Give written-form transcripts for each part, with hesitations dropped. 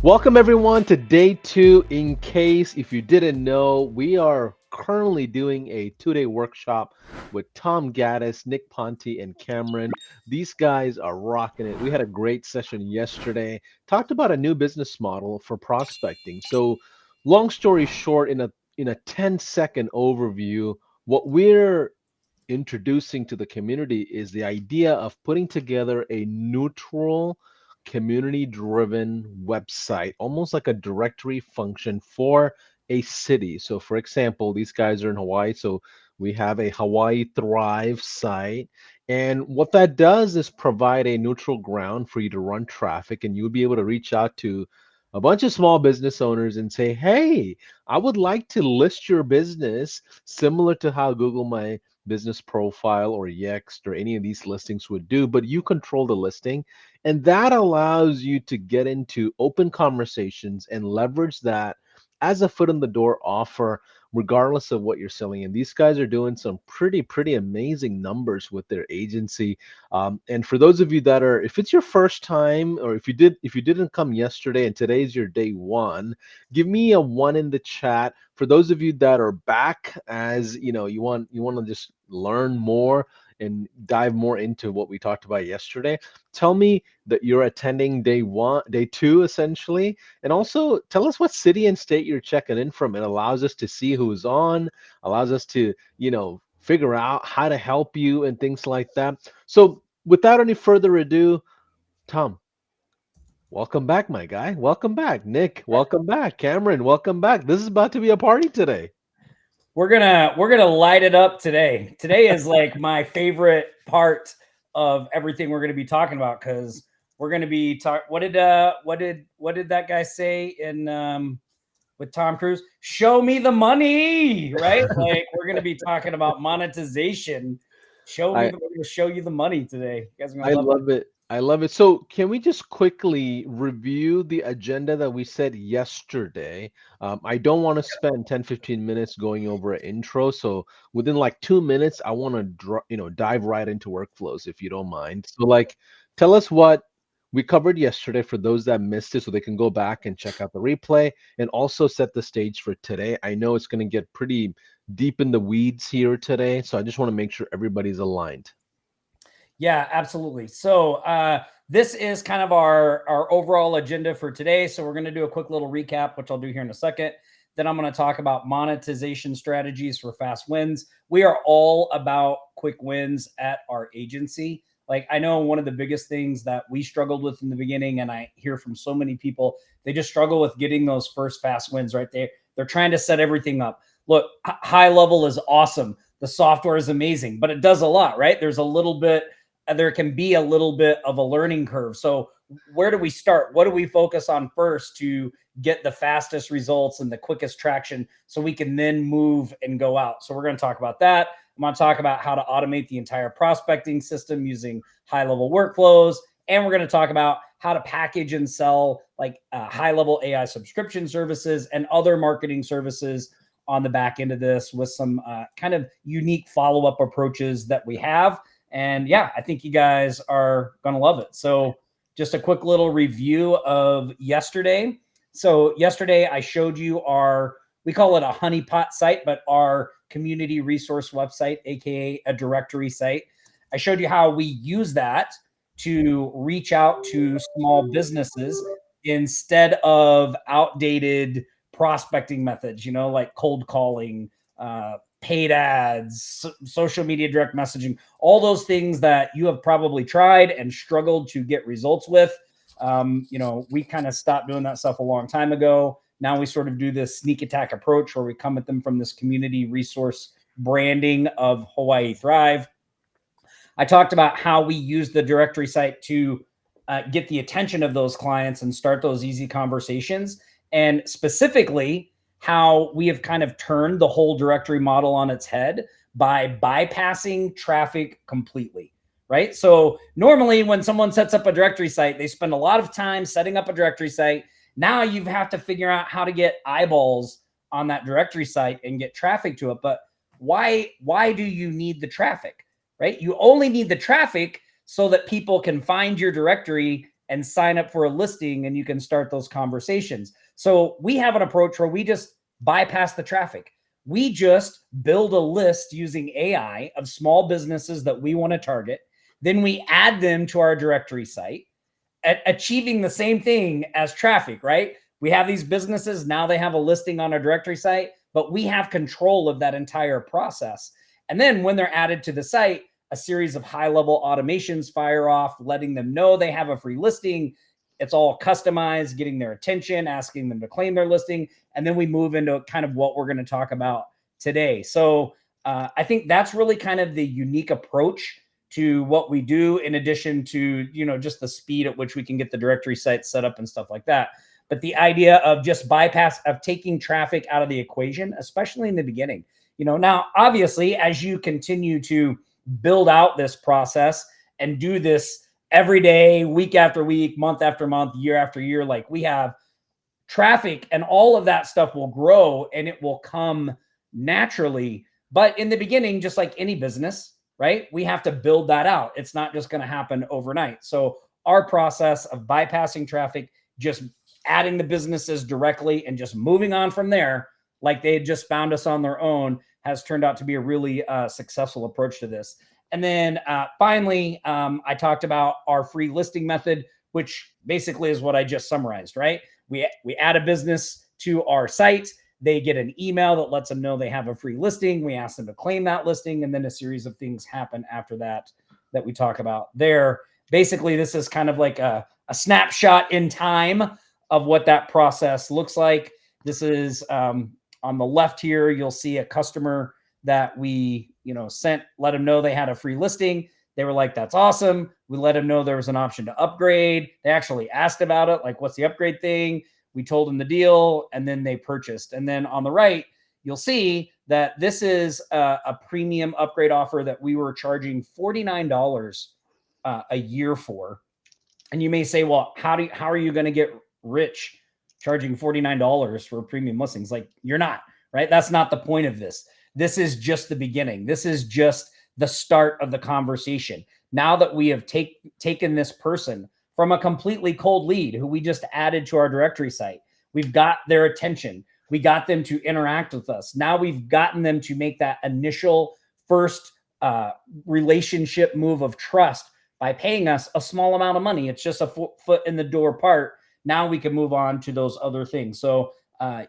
Welcome everyone to day two. In case if you didn't know, we are currently doing a 2-day workshop with Tom Gaddis, Nick Ponte, and Cameron. These guys are rocking it. We had a great session yesterday. Talked about a new business model for prospecting. So, long story short, in a 10-second overview, what we're introducing to the community is the idea of putting together a neutral, community driven website, almost like a directory function for a city. So, for example, these guys are in Hawaii, so we have a Hawaii Thrive site. And what that does is provide a neutral ground for you to run traffic, and you'll be able to reach out to a bunch of small business owners and say, hey, I would like to list your business similar to how Google My Business Profile or Yext or any of these listings would do, but you control the listing. And that allows you to get into open conversations and leverage that as a foot in the door offer, regardless of what you're selling. And these guys are doing some pretty amazing numbers with their agency. And for those of you that are, if it's your first time, or if you didn't come yesterday and today's your day one, give me a one in the chat. For those of you that are back, as you know, you want to just learn more and dive more into what we talked about yesterday. Tell me that you're attending day one, day two, essentially, and also tell us what city and state you're checking in from. It allows us to see who's on, allows us to, figure out how to help you and things like that. So, without any further ado, Tom, welcome back, my guy. Welcome back. Nick, welcome back. Cameron, welcome back. This is about to be a party today. We're gonna light it up today. Today is like my favorite part of everything we're gonna be talking about because we're gonna be talk. What did that guy say in with Tom Cruise? Show me the money, right? Like we're gonna be talking about monetization. I We're gonna show you the money today. You guys are gonna I love it. love it. I love it. So, can we just quickly review the agenda that we said yesterday? I don't want to spend 10-15 minutes going over an intro. So, within like 2 minutes, I want to dive right into workflows if you don't mind. So, like, tell us what we covered yesterday for those that missed it so they can go back and check out the replay and also set the stage for today. I know it's going to get pretty deep in the weeds here today. So, I just want to make sure everybody's aligned. Yeah, absolutely. So this is kind of our overall agenda for today. So we're going to do a quick little recap, which I'll do here in a second. Then I'm going to talk about monetization strategies for fast wins. We are all about quick wins at our agency. Like I know one of the biggest things that we struggled with in the beginning, and I hear from so many people, they just struggle with getting those first fast wins right there. They're trying to set everything up. Look, HighLevel is awesome. The software is amazing, but it does a lot, right? There can be a little bit of a learning curve. So where do we start? What do we focus on first to get the fastest results and the quickest traction so we can then move and go out? So we're going to talk about that. I'm going to talk about how to automate the entire prospecting system using HighLevel workflows. And we're going to talk about how to package and sell like HighLevel AI subscription services and other marketing services on the back end of this with some kind of unique follow-up approaches that we have. And yeah, I think you guys are going to love it. So just a quick little review of yesterday. So yesterday I showed you we call it a honeypot site, but our community resource website, AKA a directory site. I showed you how we use that to reach out to small businesses instead of outdated prospecting methods, like cold calling, paid ads, social media direct messaging, all those things that you have probably tried and struggled to get results with. We kind of stopped doing that stuff a long time ago. Now we sort of do this sneak attack approach where we come at them from this community resource branding of Hawaii Thrive. I talked about how we use the directory site to get the attention of those clients and start those easy conversations. And specifically, how we have kind of turned the whole directory model on its head by bypassing traffic completely, right? So normally when someone sets up a directory site, they spend a lot of time setting up a directory site. Now you have to figure out how to get eyeballs on that directory site and get traffic to it. But why do you need the traffic, right? You only need the traffic so that people can find your directory and sign up for a listing, and you can start those conversations. So we have an approach where we just bypass the traffic. We just build a list using AI of small businesses that we want to target. Then we add them to our directory site, achieving the same thing as traffic, right? We have these businesses, now they have a listing on our directory site, but we have control of that entire process. And then when they're added to the site, a series of high-level automations fire off, letting them know they have a free listing. It's all customized, getting their attention, asking them to claim their listing. And then we move into kind of what we're going to talk about today. So I think that's really kind of the unique approach to what we do, in addition to, just the speed at which we can get the directory site set up and stuff like that. But the idea of just of taking traffic out of the equation, especially in the beginning. Now, obviously, as you continue to build out this process and do this every day, week after week, month after month, year after year, like we have, traffic and all of that stuff will grow and it will come naturally. But in the beginning, just like any business, right, we have to build that out. It's not just going to happen overnight. So our process of bypassing traffic, just adding the businesses directly and just moving on from there, like they just found us on their own, has turned out to be a really successful approach to this. And then finally, I talked about our free listing method, which basically is what I just summarized, right? We add a business to our site. They get an email that lets them know they have a free listing. We ask them to claim that listing, and then a series of things happen after that we talk about there. Basically, this is kind of like a snapshot in time of what that process looks like. This is on the left here. You'll see a customer that we sent, let them know they had a free listing. They were like, that's awesome. We let them know there was an option to upgrade. They actually asked about it, like, what's the upgrade thing? We told them the deal, and then they purchased. And then on the right, you'll see that this is a premium upgrade offer that we were charging $49 a year for. And you may say, well, how are you going to get rich charging $49 for premium listings? Like, you're not, right? That's not the point of this. This is just the beginning. This is just the start of the conversation. Now that we have taken this person from a completely cold lead who we just added to our directory site, we've got their attention. We got them to interact with us. Now we've gotten them to make that initial first relationship move of trust by paying us a small amount of money. It's just a foot in the door part. Now we can move on to those other things. So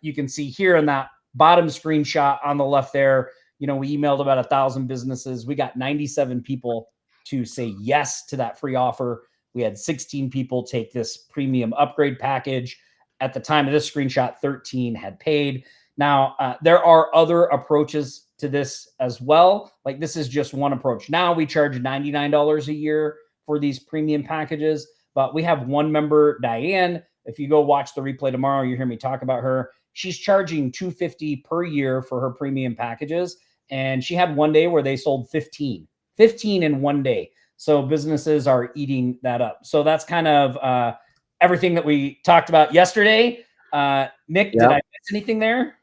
you can see here in that bottom screenshot on the left there, we emailed about 1,000 businesses. We got 97 people to say yes to that free offer. We had 16 people take this premium upgrade package. At the time of this screenshot, 13 had paid. Now, there are other approaches to this as well. Like, this is just one approach. Now we charge $99 a year for these premium packages, but we have one member, Diane. If you go watch the replay tomorrow, you hear me talk about her. She's charging $250 per year for her premium packages. And she had one day where they sold 15 in one day. So businesses are eating that up. So that's kind of everything that we talked about yesterday. Nick, did I miss anything there?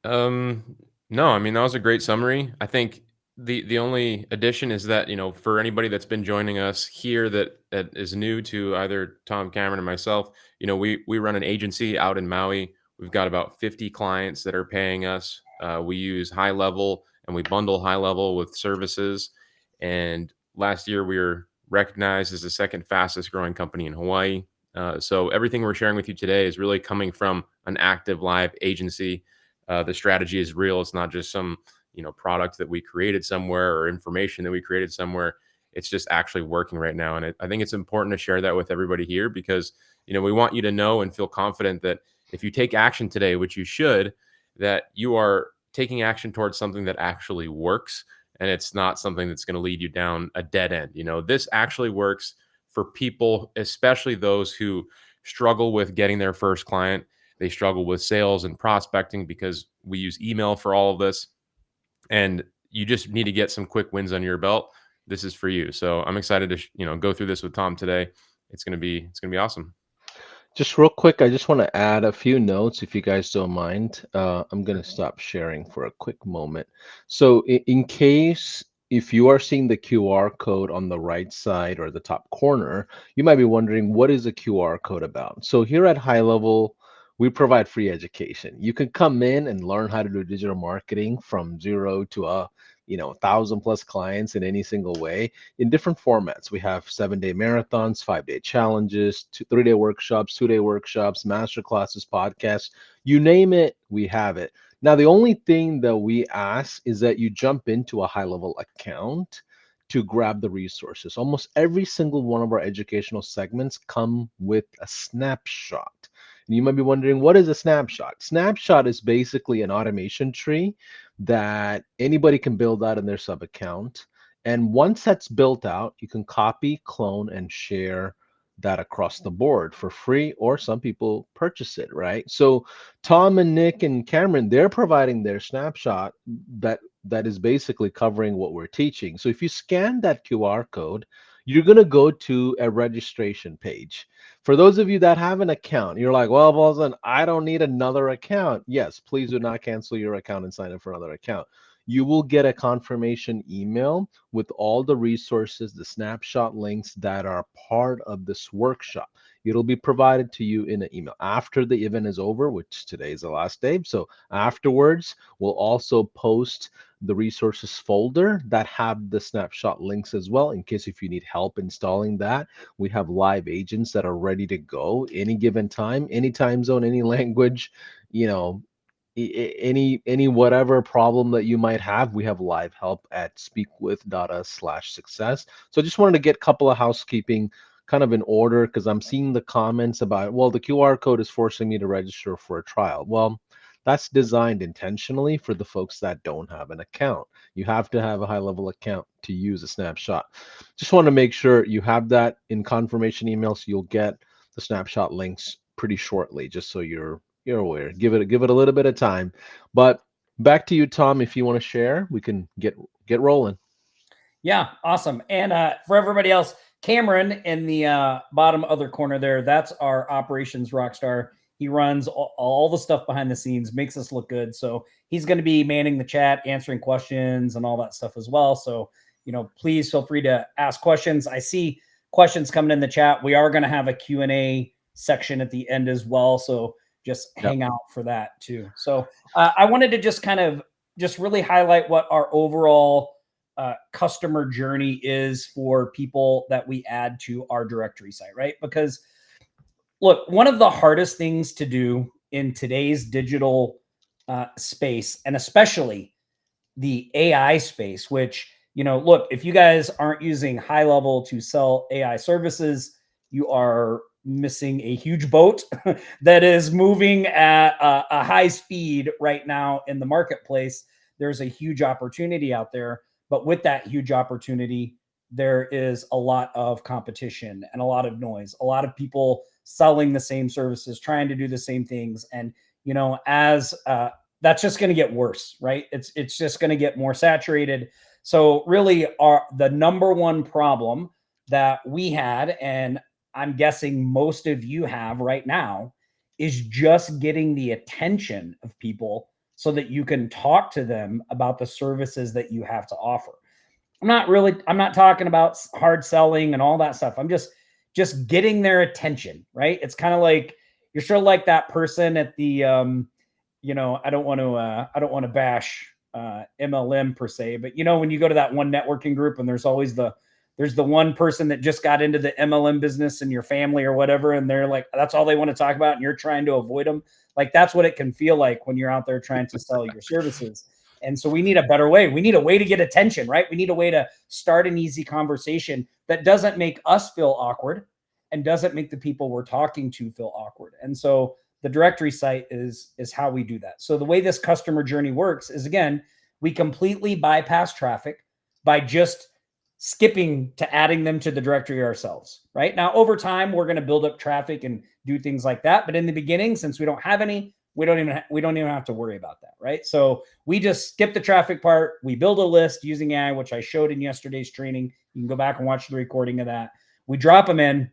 No, I mean, that was a great summary. I think the only addition is that, for anybody that's been joining us here that is new to either Tom, Cameron, or myself, we run an agency out in Maui. We've got about 50 clients that are paying us. We use HighLevel, and we bundle HighLevel with services. And last year we were recognized as the second fastest growing company in Hawaii. So everything we're sharing with you today is really coming from an active live agency. The strategy is real. It's not just some product that we created somewhere or information that we created somewhere. It's just actually working right now. And I think it's important to share that with everybody here because, we want you to know and feel confident that if you take action today, which you should, that you are taking action towards something that actually works. And it's not something that's going to lead you down a dead end. This actually works for people, especially those who struggle with getting their first client. They struggle with sales and prospecting because we use email for all of this. And you just need to get some quick wins under your belt. This is for you. So I'm excited to go through this with Tom today. It's gonna be awesome. Just real quick, I just want to add a few notes if you guys don't mind. I'm going to stop sharing for a quick moment. So in case if you are seeing the QR code on the right side or the top corner, you might be wondering what is a QR code about. So here at High Level, we provide free education. You can come in and learn how to do digital marketing from zero to a 1,000 plus clients in any single way in different formats. We have 7-day marathons, 5-day challenges, 3-day workshops, 2-day workshops, master classes, podcasts, you name it, we have it. Now, the only thing that we ask is that you jump into a high level account to grab the resources. Almost every single one of our educational segments come with a snapshot. And you might be wondering, what is a snapshot? Snapshot is basically an automation tree that anybody can build out in their sub account. And once that's built out, you can copy, clone, and share that across the board for free, or some people purchase it, right? So Tom and Nick and Cameron, they're providing their snapshot that is basically covering what we're teaching. So if you scan that QR code, you're going to go to a registration page. For those of you that have an account, you're like, well, Paulson, I don't need another account. Yes, please do not cancel your account and sign up for another account. You will get a confirmation email with all the resources, the snapshot links that are part of this workshop. It'll be provided to you in an email after the event is over, which today is the last day. So afterwards, we'll also post the resources folder that have the snapshot links as well, in case if you need help installing that. We have live agents that are ready to go any given time, any time zone, any language, you know, any whatever problem that you might have. We have live help at speakwith.us/success. So I just wanted to get a couple of housekeeping kind of in order, because I'm seeing the comments about, well, the QR code is forcing me to register for a trial. Well, that's designed intentionally for the folks that don't have an account. You have to have a high level account to use a snapshot. Just want to make sure you have that in confirmation emails. You'll get the snapshot links pretty shortly, just so you're aware. Give it a little bit of time. But back to you, Tom. If you want to share, we can get rolling. Yeah, awesome. And for everybody else, Cameron in the bottom other corner there, that's our operations rock star. He runs all the stuff behind the scenes, makes us look good. So he's going to be manning the chat, answering questions and all that stuff as well. So, please feel free to ask questions. I see questions coming in the chat. We are going to have a Q&A section at the end as well. So just hang out for that too. So I wanted to just kind of just really highlight what our overall customer journey is for people that we add to our directory site, right? Because look, one of the hardest things to do in today's digital space, and especially the AI space, which, look, if you guys aren't using High Level to sell AI services, you are missing a huge boat that is moving at a high speed right now in the marketplace. There's a huge opportunity out there. But with that huge opportunity, there is a lot of competition and a lot of noise, a lot of people selling the same services, trying to do the same things. And, as that's just going to get worse, right? It's just going to get more saturated. So really the number one problem that we had, and I'm guessing most of you have right now, is just getting the attention of people so that you can talk to them about the services that you have to offer. I'm not talking about hard selling and all that stuff. I'm just getting their attention, right? It's kind of like you're sort of like that person at the I don't want to bash MLM per se, but when you go to that one networking group and there's the one person that just got into the MLM business in your family or whatever, and they're like, that's all they want to talk about, and you're trying to avoid them. Like, that's what it can feel like when you're out there trying to sell your services. And so we need a better way. We need a way to get attention, right? We need a way to start an easy conversation that doesn't make us feel awkward and doesn't make the people we're talking to feel awkward. And so the directory site is how we do that. So the way this customer journey works is, again, we completely bypass traffic by just skipping to adding them to the directory ourselves. Right now, over time, we're going to build up traffic and do things like that. But in the beginning, since we don't have any, we don't even have to worry about that. Right. So we just skip the traffic part. We build a list using AI, which I showed in yesterday's training. You can go back and watch the recording of that. We drop them in.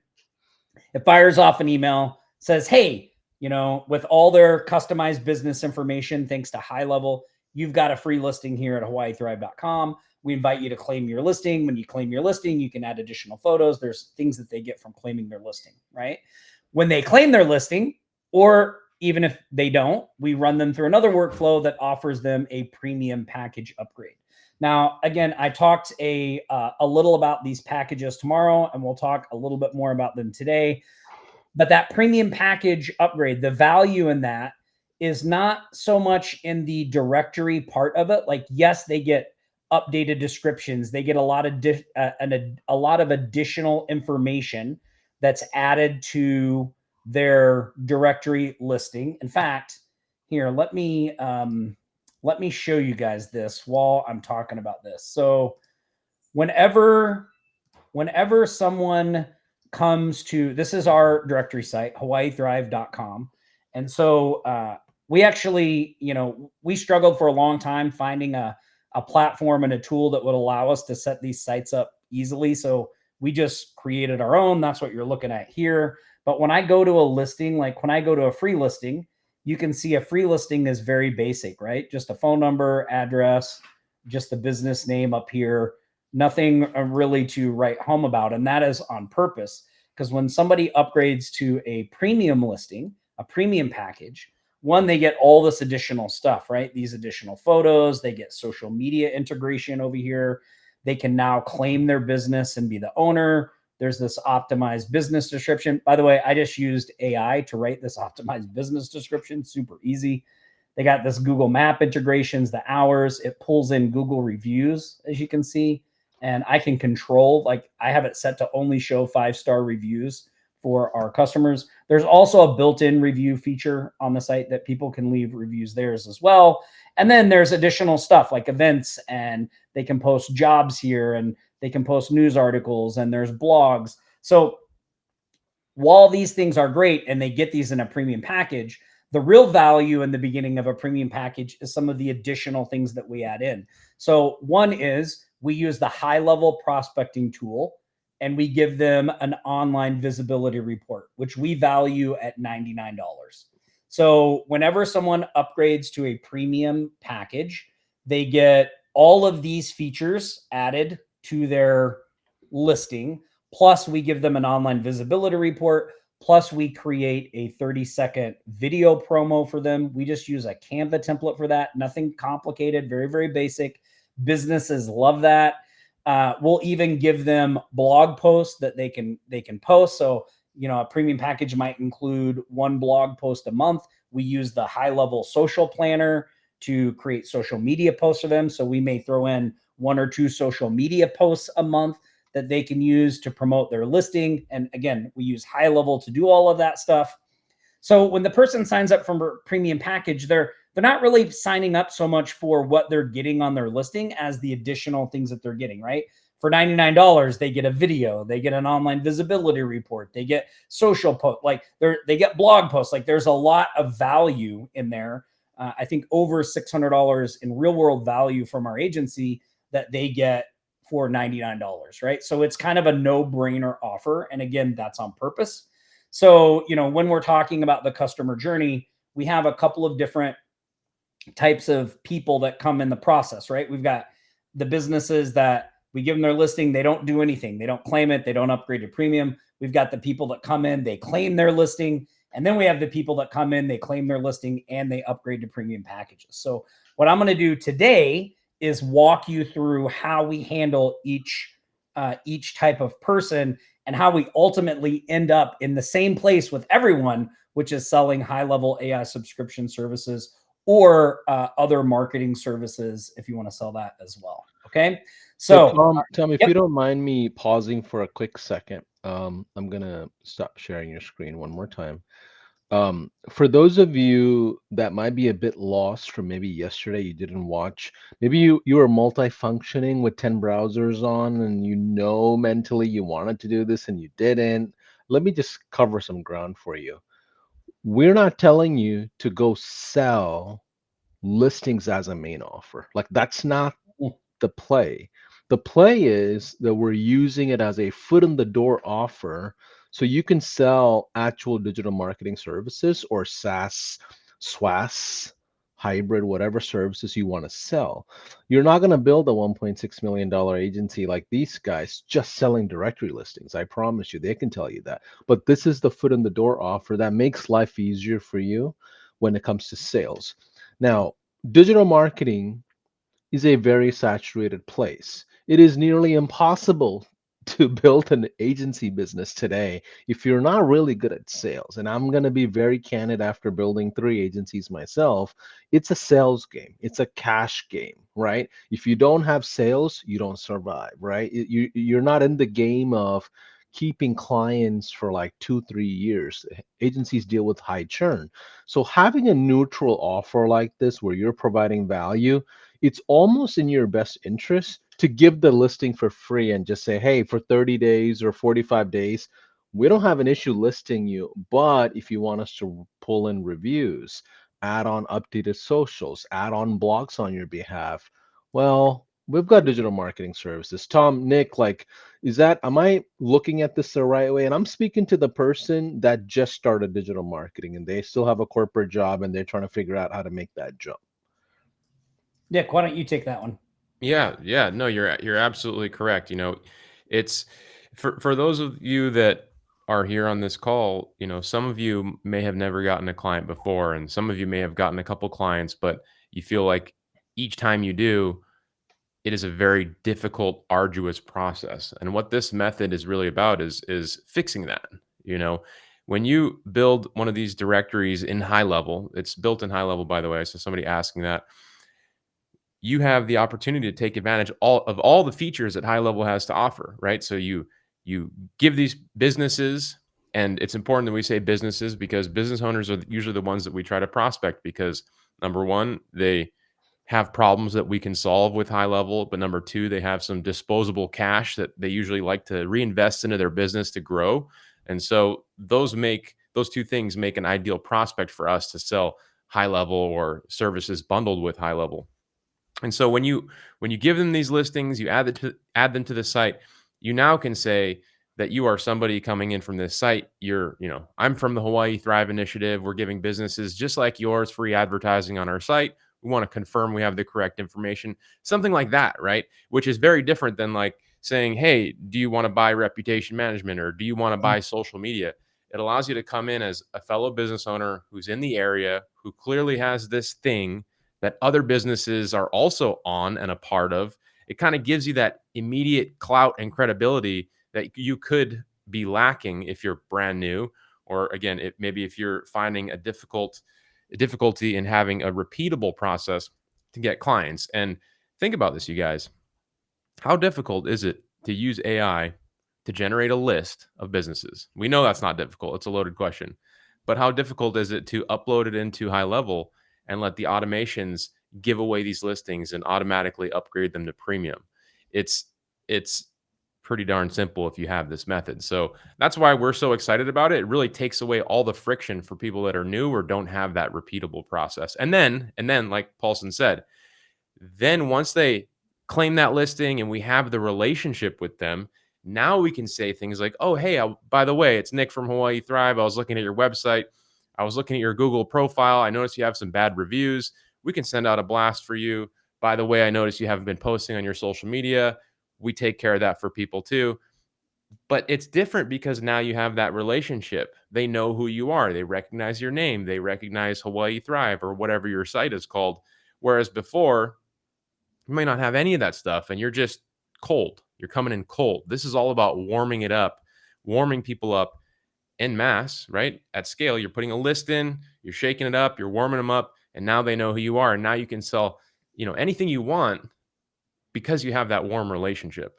It fires off an email, says, hey, with all their customized business information, thanks to High Level, you've got a free listing here at hawaiithrive.com. We invite you to claim your listing. When you claim your listing, you can add additional photos. There's things that they get from claiming their listing, right? When they claim their listing, or even if they don't, we run them through another workflow that offers them a premium package upgrade. Now, again, I talked a little about these packages tomorrow, and we'll talk a little bit more about them today. But that premium package upgrade, the value in that is not so much in the directory part of it. Like, yes, they get updated descriptions. They get a lot of a lot of additional information that's added to their directory listing. In fact, here, let me show you guys this while I'm talking about this. So whenever someone comes to, this is our directory site, hawaiithrive.com. And so we actually, we struggled for a long time finding a platform and a tool that would allow us to set these sites up easily. So we just created our own. That's what you're looking at here. But when I go to a listing, like when I go to a free listing, you can see a free listing is very basic, right? Just a phone number, address, just the business name up here. Nothing really to write home about. And that is on purpose, because when somebody upgrades to a premium listing, a premium package, one, they get all this additional stuff, right? These additional photos, they get social media integration over here. They can now claim their business and be the owner. There's this optimized business description. By the way, I just used AI to write this optimized business description. Super easy. They got this Google Map integrations, the hours. It pulls in Google reviews, as you can see. And I can control, like I have it set to only show 5-star reviews for our customers. There's also a built-in review feature on the site that people can leave reviews theirs as well. And then there's additional stuff like events, and they can post jobs here, and they can post news articles, and there's blogs. So while these things are great and they get these in a premium package, the real value in the beginning of a premium package is some of the additional things that we add in. So one is we use the HighLevel prospecting tool, and we give them an online visibility report, which we value at $99. So whenever someone upgrades to a premium package, they get all of these features added to their listing. Plus, we give them an online visibility report. Plus, we create a 30-second video promo for them. We just use a Canva template for that. Nothing complicated, very, very basic. Businesses love that. We'll even give them blog posts that they can post. So, a premium package might include one blog post a month. We use the HighLevel social planner to create social media posts for them. So we may throw in 1 or 2 social media posts a month that they can use to promote their listing. And again, we use HighLevel to do all of that stuff. So when the person signs up for a premium package, they're not really signing up so much for what they're getting on their listing as the additional things that they're getting, right? For $99, they get a video, they get an online visibility report, they get social post, like they get blog posts. Like there's a lot of value in there. I think over $600 in real world value from our agency that they get for $99, right? So it's kind of a no-brainer offer. And again, that's on purpose. So, when we're talking about the customer journey, we have a couple of different types of people that come in the process, right? We've got the businesses that we give them their listing. They don't do anything. They don't claim it. They don't upgrade to premium. We've got the people that come in, they claim their listing. And then we have the people that come in, they claim their listing, and they upgrade to premium packages. So what I'm going to do today is walk you through how we handle each type of person and how we ultimately end up in the same place with everyone, which is selling HighLevel AI subscription services or other marketing services if you want to sell that as well. Okay. So Tom, if yep. you don't mind me pausing for a quick second, I'm gonna stop sharing your screen one more time. For those of you that might be a bit lost from maybe yesterday, you didn't watch, maybe you were multifunctioning with 10 browsers on, and mentally you wanted to do this and you didn't. Let me just cover some ground for you. We're not telling you to go sell listings as a main offer. Like that's not the play. The play is that we're using it as a foot in the door offer so you can sell actual digital marketing services or SaaS, SWAS, hybrid, whatever services you want to sell. You're not going to build a $1.6 million agency like these guys just selling directory listings. I promise you, they can tell you that. But this is the foot in the door offer that makes life easier for you when it comes to sales. Now, digital marketing is a very saturated place. It is nearly impossible to build an agency business today if you're not really good at sales. And I'm going to be very candid after building three agencies myself. It's a sales game, it's a cash game, right? If you don't have sales, you don't survive, right? You're not in the game of keeping clients for like 2 3 years. Agencies deal with high churn, so having a neutral offer like this where you're providing value, it's almost in your best interest to give the listing for free and just say, hey, for 30 days or 45 days, we don't have an issue listing you. But if you want us to pull in reviews, add on updated socials, add on blogs on your behalf, well, we've got digital marketing services. Tom, Nick, like, am I looking at this the right way? And I'm speaking to the person that just started digital marketing and they still have a corporate job and they're trying to figure out how to make that jump. Nick, why don't you take that one? Yeah. No, you're absolutely correct. It's for those of you that are here on this call, some of you may have never gotten a client before, and some of you may have gotten a couple clients, but you feel like each time you do, it is a very difficult, arduous process. And what this method is really about is fixing that. You know, when you build one of these directories in HighLevel, it's built in HighLevel, by the way. So somebody asking that, you have the opportunity to take advantage of all the features that HighLevel has to offer, right? So you give these businesses, and it's important that we say businesses because business owners are usually the ones that we try to prospect because number one, they have problems that we can solve with HighLevel, but number two, they have some disposable cash that they usually like to reinvest into their business to grow. And so those two things make an ideal prospect for us to sell HighLevel or services bundled with HighLevel. And so when you give them these listings, you add them to the site, you now can say that you are somebody coming in from this site. I'm from the Hawaii Thrive Initiative. We're giving businesses just like yours free advertising on our site. We want to confirm we have the correct information, something like that, right? Which is very different than like saying, hey, do you want to buy reputation management or do you want to buy social media? It allows you to come in as a fellow business owner who's in the area, who clearly has this thing that other businesses are also on and a part of. It kind of gives you that immediate clout and credibility that you could be lacking if you're brand new, or again, maybe if you're finding a difficulty in having a repeatable process to get clients. And think about this, you guys. How difficult is it to use AI to generate a list of businesses? We know that's not difficult. It's a loaded question. But how difficult is it to upload it into HighLevel and let the automations give away these listings and automatically upgrade them to premium? It's pretty darn simple if you have this method. So that's why we're so excited about it. It really takes away all the friction for people that are new or don't have that repeatable process. And then like Paulson said, then once they claim that listing and we have the relationship with them, now we can say things like, oh, hey, by the way, it's Nick from Hawaii Thrive. I was looking at your website. I was looking at your Google profile. I noticed you have some bad reviews. We can send out a blast for you. By the way, I noticed you haven't been posting on your social media. We take care of that for people too. But it's different because now you have that relationship. They know who you are. They recognize your name. They recognize Hawaii Thrive or whatever your site is called. Whereas before, you might not have any of that stuff and you're just cold. You're coming in cold. This is all about warming it up, warming people up en masse, right? At scale, you're putting a list in, you're shaking it up, you're warming them up, and now they know who you are. And now you can sell, anything you want because you have that warm relationship.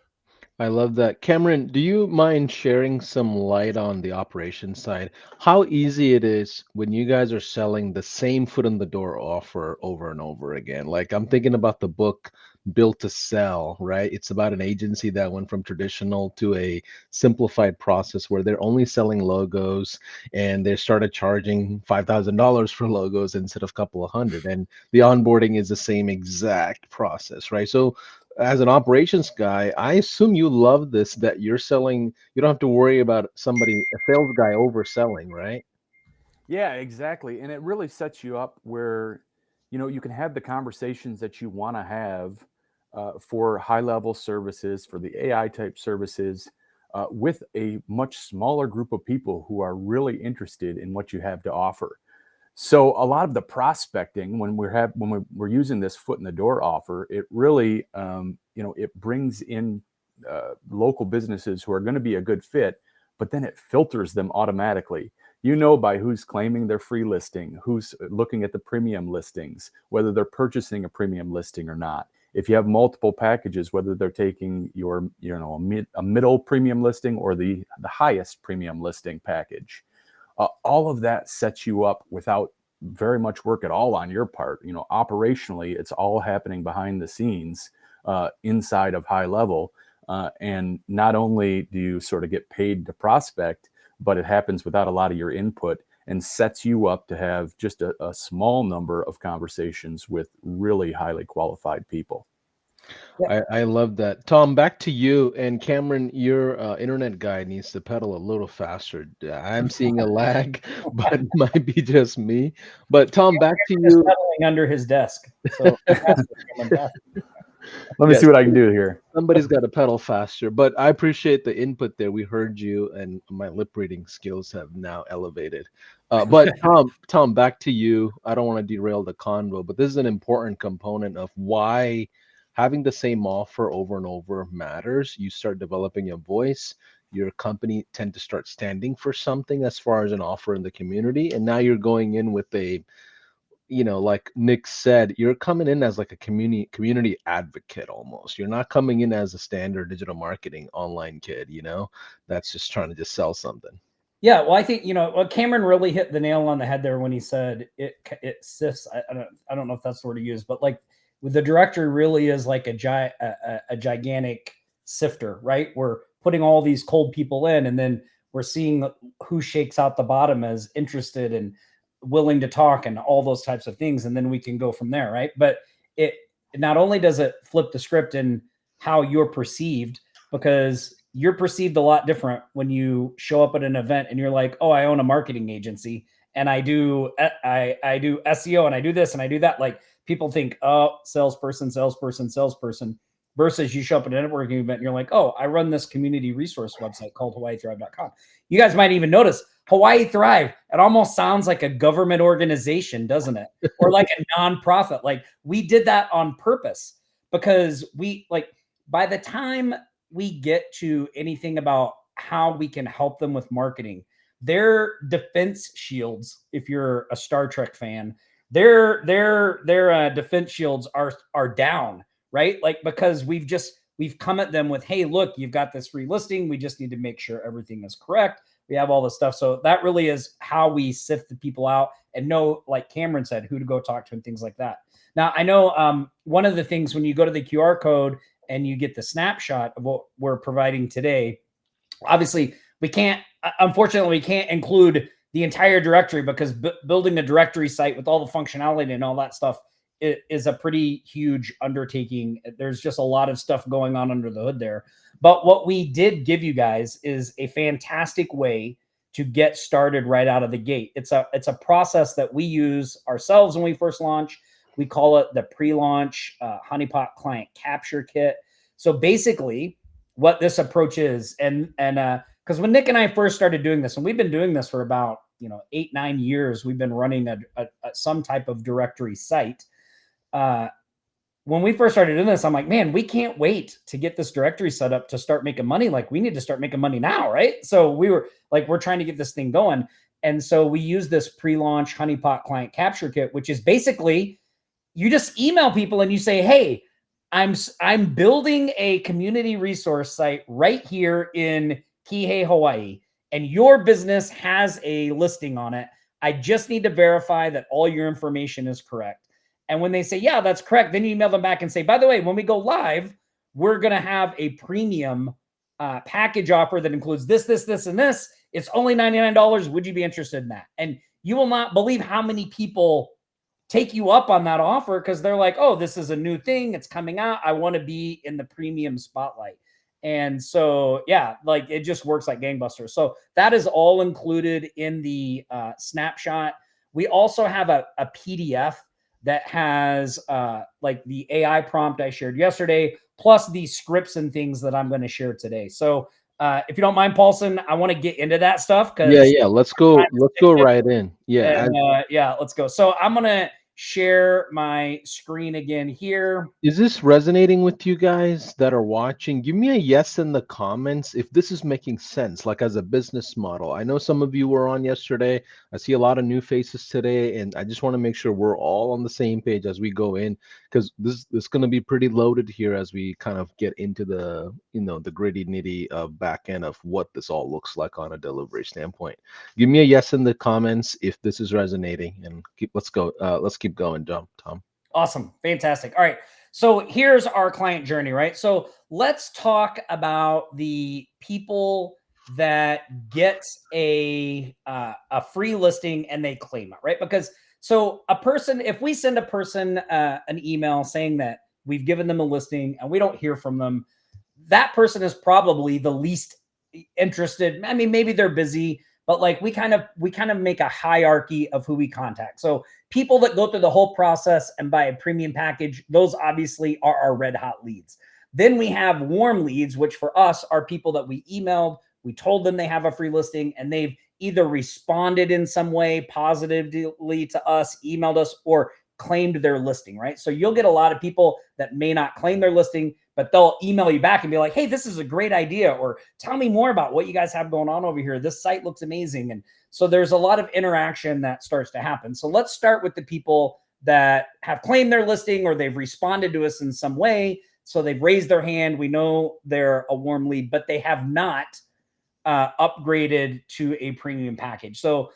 I love that. Cameron, do you mind sharing some light on the operation side? How easy it is when you guys are selling the same foot in the door offer over and over again? Like I'm thinking about the book Built to Sell, right? It's about an agency that went from traditional to a simplified process where they're only selling logos and they started charging $5,000 for logos instead of a couple of hundred. And the onboarding is the same exact process, right? So as an operations guy, I assume you love this that you're selling, you don't have to worry about a sales guy overselling, right? Yeah, exactly. And it really sets you up where you can have the conversations that you want to have for high level services, for the AI type services, with a much smaller group of people who are really interested in what you have to offer. So a lot of the prospecting, when we're using this foot in the door offer, it really it brings in local businesses who are going to be a good fit, but then it filters them automatically. By who's claiming their free listing, who's looking at the premium listings, whether they're purchasing a premium listing or not. If you have multiple packages, whether they're taking your a middle premium listing or the highest premium listing package. All of that sets you up without very much work at all on your part. Operationally, it's all happening behind the scenes inside of HighLevel. And not only do you sort of get paid to prospect, but it happens without a lot of your input and sets you up to have just a small number of conversations with really highly qualified people. I love that. Tom, back to you. And Cameron, your internet guy needs to pedal a little faster. I'm seeing a lag, but it might be just me. But Tom, back to Just you. settling under his desk. So Let me see what I can do here. Somebody's got to pedal faster, but I appreciate the input there. We heard you, and my lip reading skills have now elevated. But Tom, back to you. I don't want to derail the convo, but this is an important component of why having the same offer over and over matters. You start developing a voice. Your company tend to start standing for something as far as an offer in the community, and now you're going in with a like Nick said, you're coming in as like a community advocate almost. You're not coming in as a standard digital marketing online kid, that's just trying to just sell something. Yeah, well, I think Cameron really hit the nail on the head there when he said it sifts. I don't know if that's the word to use, but like with the directory really is like a gigantic sifter, right? We're putting all these cold people in, and then we're seeing who shakes out the bottom as interested and willing to talk and all those types of things, and then we can go from there, right? But it not only does it flip the script in how you're perceived, because you're perceived a lot different when you show up at an event and you're like, oh, I own a marketing agency and I do SEO and I do this and I do that. Like people think, oh, salesperson, versus you show up at a networking event and you're like, oh, I run this community resource website called HawaiiThrive.com. You guys might even notice Hawaii Thrive. It almost sounds like a government organization, doesn't it? Or like a nonprofit. Like we did that on purpose because by the time we get to anything about how we can help them with marketing, their defense shields, if you're a Star Trek fan, their defense shields are down, right? Like because we've come at them with, hey, look, you've got this free listing. We just need to make sure everything is correct. We have all this stuff. So that really is how we sift the people out and know, like Cameron said, who to go talk to and things like that. Now, I know one of the things when you go to the QR code and you get the snapshot of what we're providing today, obviously unfortunately, we can't include the entire directory because building a directory site with all the functionality and all that stuff is a pretty huge undertaking. There's just a lot of stuff going on under the hood there. But what we did give you guys is a fantastic way to get started right out of the gate. It's a process that we use ourselves when we first launch. We call it the pre-launch honeypot client capture kit. So basically what this approach is, and because when Nick and I first started doing this, and we've been doing this for about 8-9 years, we've been running some type of directory site. When we first started doing this, I'm like, man, we can't wait to get this directory set up to start making money. Like we need to start making money now, right? So we were like, we're trying to get this thing going. And so we use this pre-launch honeypot client capture kit, which is basically you just email people and you say, hey, I'm building a community resource site right here in Kihei, Hawaii, and your business has a listing on it. I just need to verify that all your information is correct. And when they say, yeah, that's correct, then you email them back and say, by the way, when we go live, we're going to have a premium package offer that includes this, and this. It's only $99. Would you be interested in that? And you will not believe how many people take you up on that offer because they're like, oh, this is a new thing. It's coming out. I want to be in the premium spotlight. And so, yeah, like it just works like gangbusters. So that is all included in the snapshot. We also have a PDF that has like the AI prompt I shared yesterday, plus the scripts and things that I'm going to share today. So if you don't mind, Paulson, I want to get into that stuff Yeah, because yeah. Let's go. Let's go right in. Yeah. and yeah, let's go. So I'm going to share my screen again here. Is this resonating with you guys that are watching? Give me a yes in the comments if this is making sense, like as a business model. I know some of you were on yesterday. I see a lot of new faces today, and I just want to make sure we're all on the same page as we go in, because this is going to be pretty loaded here as we kind of get into the, the gritty nitty back end of what this all looks like on a delivery standpoint. Give me a yes in the comments if this is resonating, and let's go. Let's keep going, Tom. Awesome. Fantastic. All right. So here's our client journey, right? So let's talk about the people that get a free listing and they claim it, right? Because so a person, if we send a person an email saying that we've given them a listing and we don't hear from them, that person is probably the least interested. I mean, maybe they're busy, but like we kind of make a hierarchy of who we contact. So people that go through the whole process and buy a premium package, those obviously are our red hot leads. Then we have warm leads, which for us are people that we emailed, we told them they have a free listing, and they've either responded in some way positively to us, emailed us, or claimed their listing, right? So you'll get a lot of people that may not claim their listing, but they'll email you back and be like, hey, this is a great idea, or tell me more about what you guys have going on over here. This site looks amazing. And so there's a lot of interaction that starts to happen. So let's start with the people that have claimed their listing or they've responded to us in some way. So they've raised their hand. We know they're a warm lead, but they have not upgraded to a premium package. So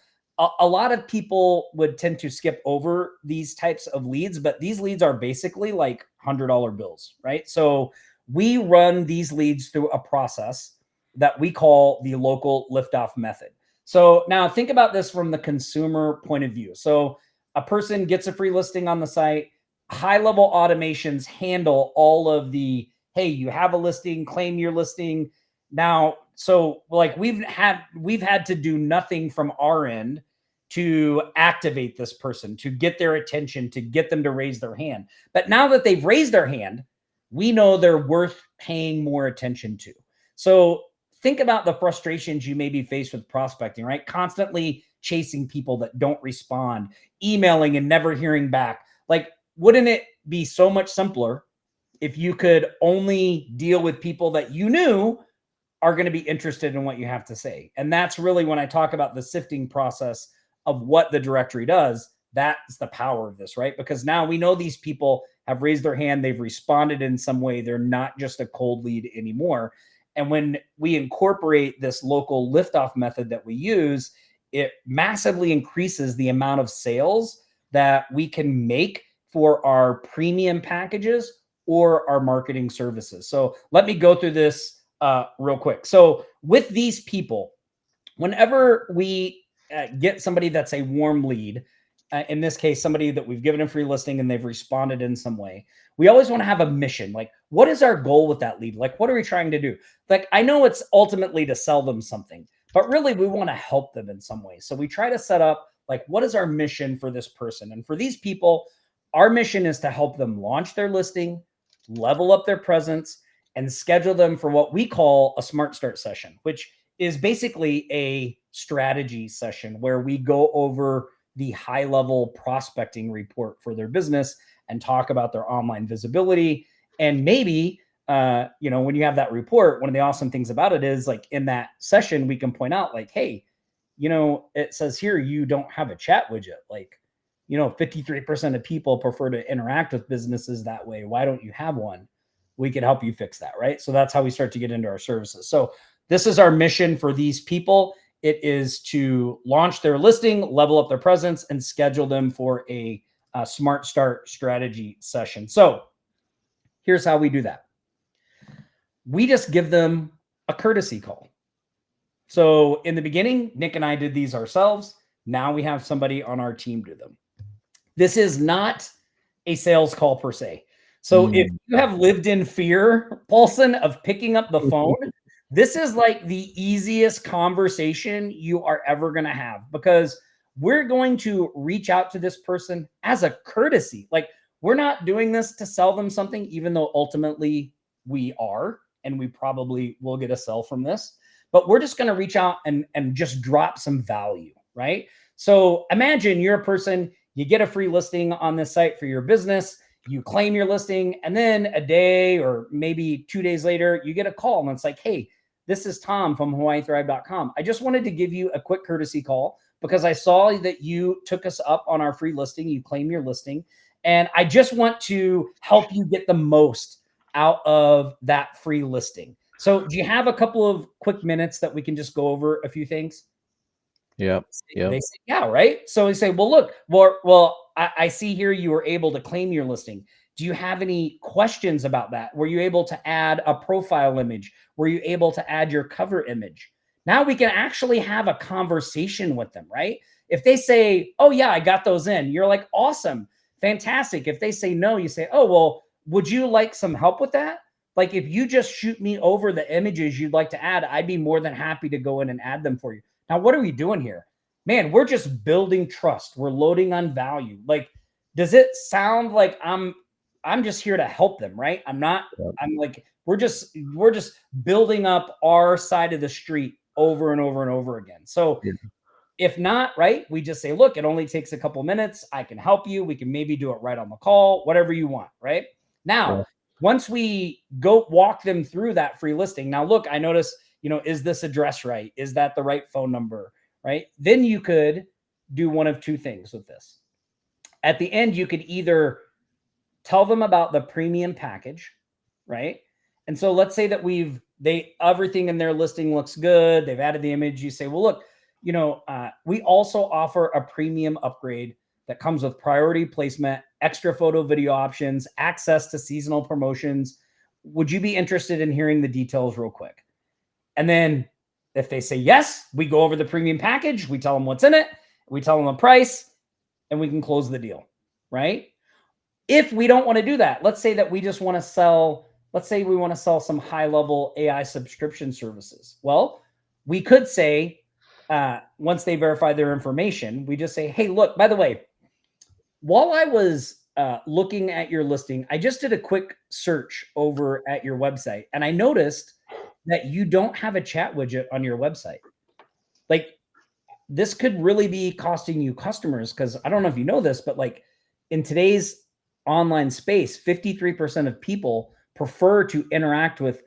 a lot of people would tend to skip over these types of leads, but these leads are basically like $100 bills, right? So we run these leads through a process that we call the local liftoff method. So now think about this from the consumer point of view. So a person gets a free listing on the site. HighLevel automations handle all of the, hey, you have a listing, claim your listing. Now, so like we've had to do nothing from our end to activate this person, to get their attention, to get them to raise their hand. But now that they've raised their hand, we know they're worth paying more attention to. So think about the frustrations you may be faced with prospecting, right? Constantly chasing people that don't respond, emailing and never hearing back. Like, wouldn't it be so much simpler if you could only deal with people that you knew are going to be interested in what you have to say? And that's really when I talk about the sifting process of what the directory does. That's the power of this, right? Because now we know these people have raised their hand, they've responded in some way, they're not just a cold lead anymore. And when we incorporate this local liftoff method that we use, it massively increases the amount of sales that we can make for our premium packages or our marketing services. So let me go through this real quick. So with these people, whenever we get somebody that's a warm lead, in this case, somebody that we've given a free listing and they've responded in some way, we always want to have a mission. Like, what is our goal with that lead? Like, what are we trying to do? Like, I know it's ultimately to sell them something, but really we want to help them in some way. So we try to set up, like, what is our mission for this person? And for these people, our mission is to help them launch their listing, level up their presence, and schedule them for what we call a Smart Start session, which is basically a strategy session where we go over the high-level prospecting report for their business and talk about their online visibility. And maybe, when you have that report, one of the awesome things about it is, like, in that session, we can point out, like, hey, it says here you don't have a chat widget. Like, 53% of people prefer to interact with businesses that way. Why don't you have one? We can help you fix that, right? So that's how we start to get into our services. So this is our mission for these people. It is to launch their listing, level up their presence, and schedule them for a Smart Start strategy session. So here's how we do that. We just give them a courtesy call. So in the beginning, Nick and I did these ourselves. Now we have somebody on our team do them. This is not a sales call per se. So if you have lived in fear, Paulson, of picking up the phone, this is like the easiest conversation you are ever going to have, because we're going to reach out to this person as a courtesy. Like, we're not doing this to sell them something, even though ultimately we are, and we probably will get a sell from this, but we're just going to reach out and just drop some value, right? So imagine you're a person, you get a free listing on this site for your business, you claim your listing, and then a day or maybe 2 days later, you get a call and it's like, hey, this is Tom from HawaiiThrive.com. I just wanted to give you a quick courtesy call because I saw that you took us up on our free listing. You claim your listing. And I just want to help you get the most out of that free listing. So do you have a couple of quick minutes that we can just go over a few things? Yep. They say, yeah, right. So we say, well, look, well, I see here you were able to claim your listing. Do you have any questions about that? Were you able to add a profile image? Were you able to add your cover image? Now we can actually have a conversation with them, right? If they say, oh yeah, I got those in, you're like, awesome, fantastic. If they say no, you say, oh, well, would you like some help with that? Like, if you just shoot me over the images you'd like to add, I'd be more than happy to go in and add them for you. Now, what are we doing here? Man, we're just building trust. We're loading on value. Like, does it sound like I'm just here to help them, right? I'm not, I'm like, we're just building up our side of the street over and over and over again. So if not, right, we just say, look, it only takes a couple minutes. I can help you. We can maybe do it right on the call, whatever you want, right? Now, once we go walk them through that free listing, now look, I notice, is this address right? Is that the right phone number, right? Then you could do one of two things with this. At the end, you could either tell them about the premium package, right? And so let's say that everything in their listing looks good. They've added the image. You say, well, look, we also offer a premium upgrade that comes with priority placement, extra photo video options, access to seasonal promotions. Would you be interested in hearing the details real quick? And then if they say yes, we go over the premium package. We tell them what's in it. We tell them the price, and we can close the deal, right? If we don't want to do that, let's say that we just want to sell, let's say we want to sell some high-level AI subscription services. Well, we could say, once they verify their information, we just say, hey, look, by the way, while I was looking at your listing, I just did a quick search over at your website, and I noticed that you don't have a chat widget on your website. Like, this could really be costing you customers, because I don't know if you know this, but like in today's online space, 53% of people prefer to interact with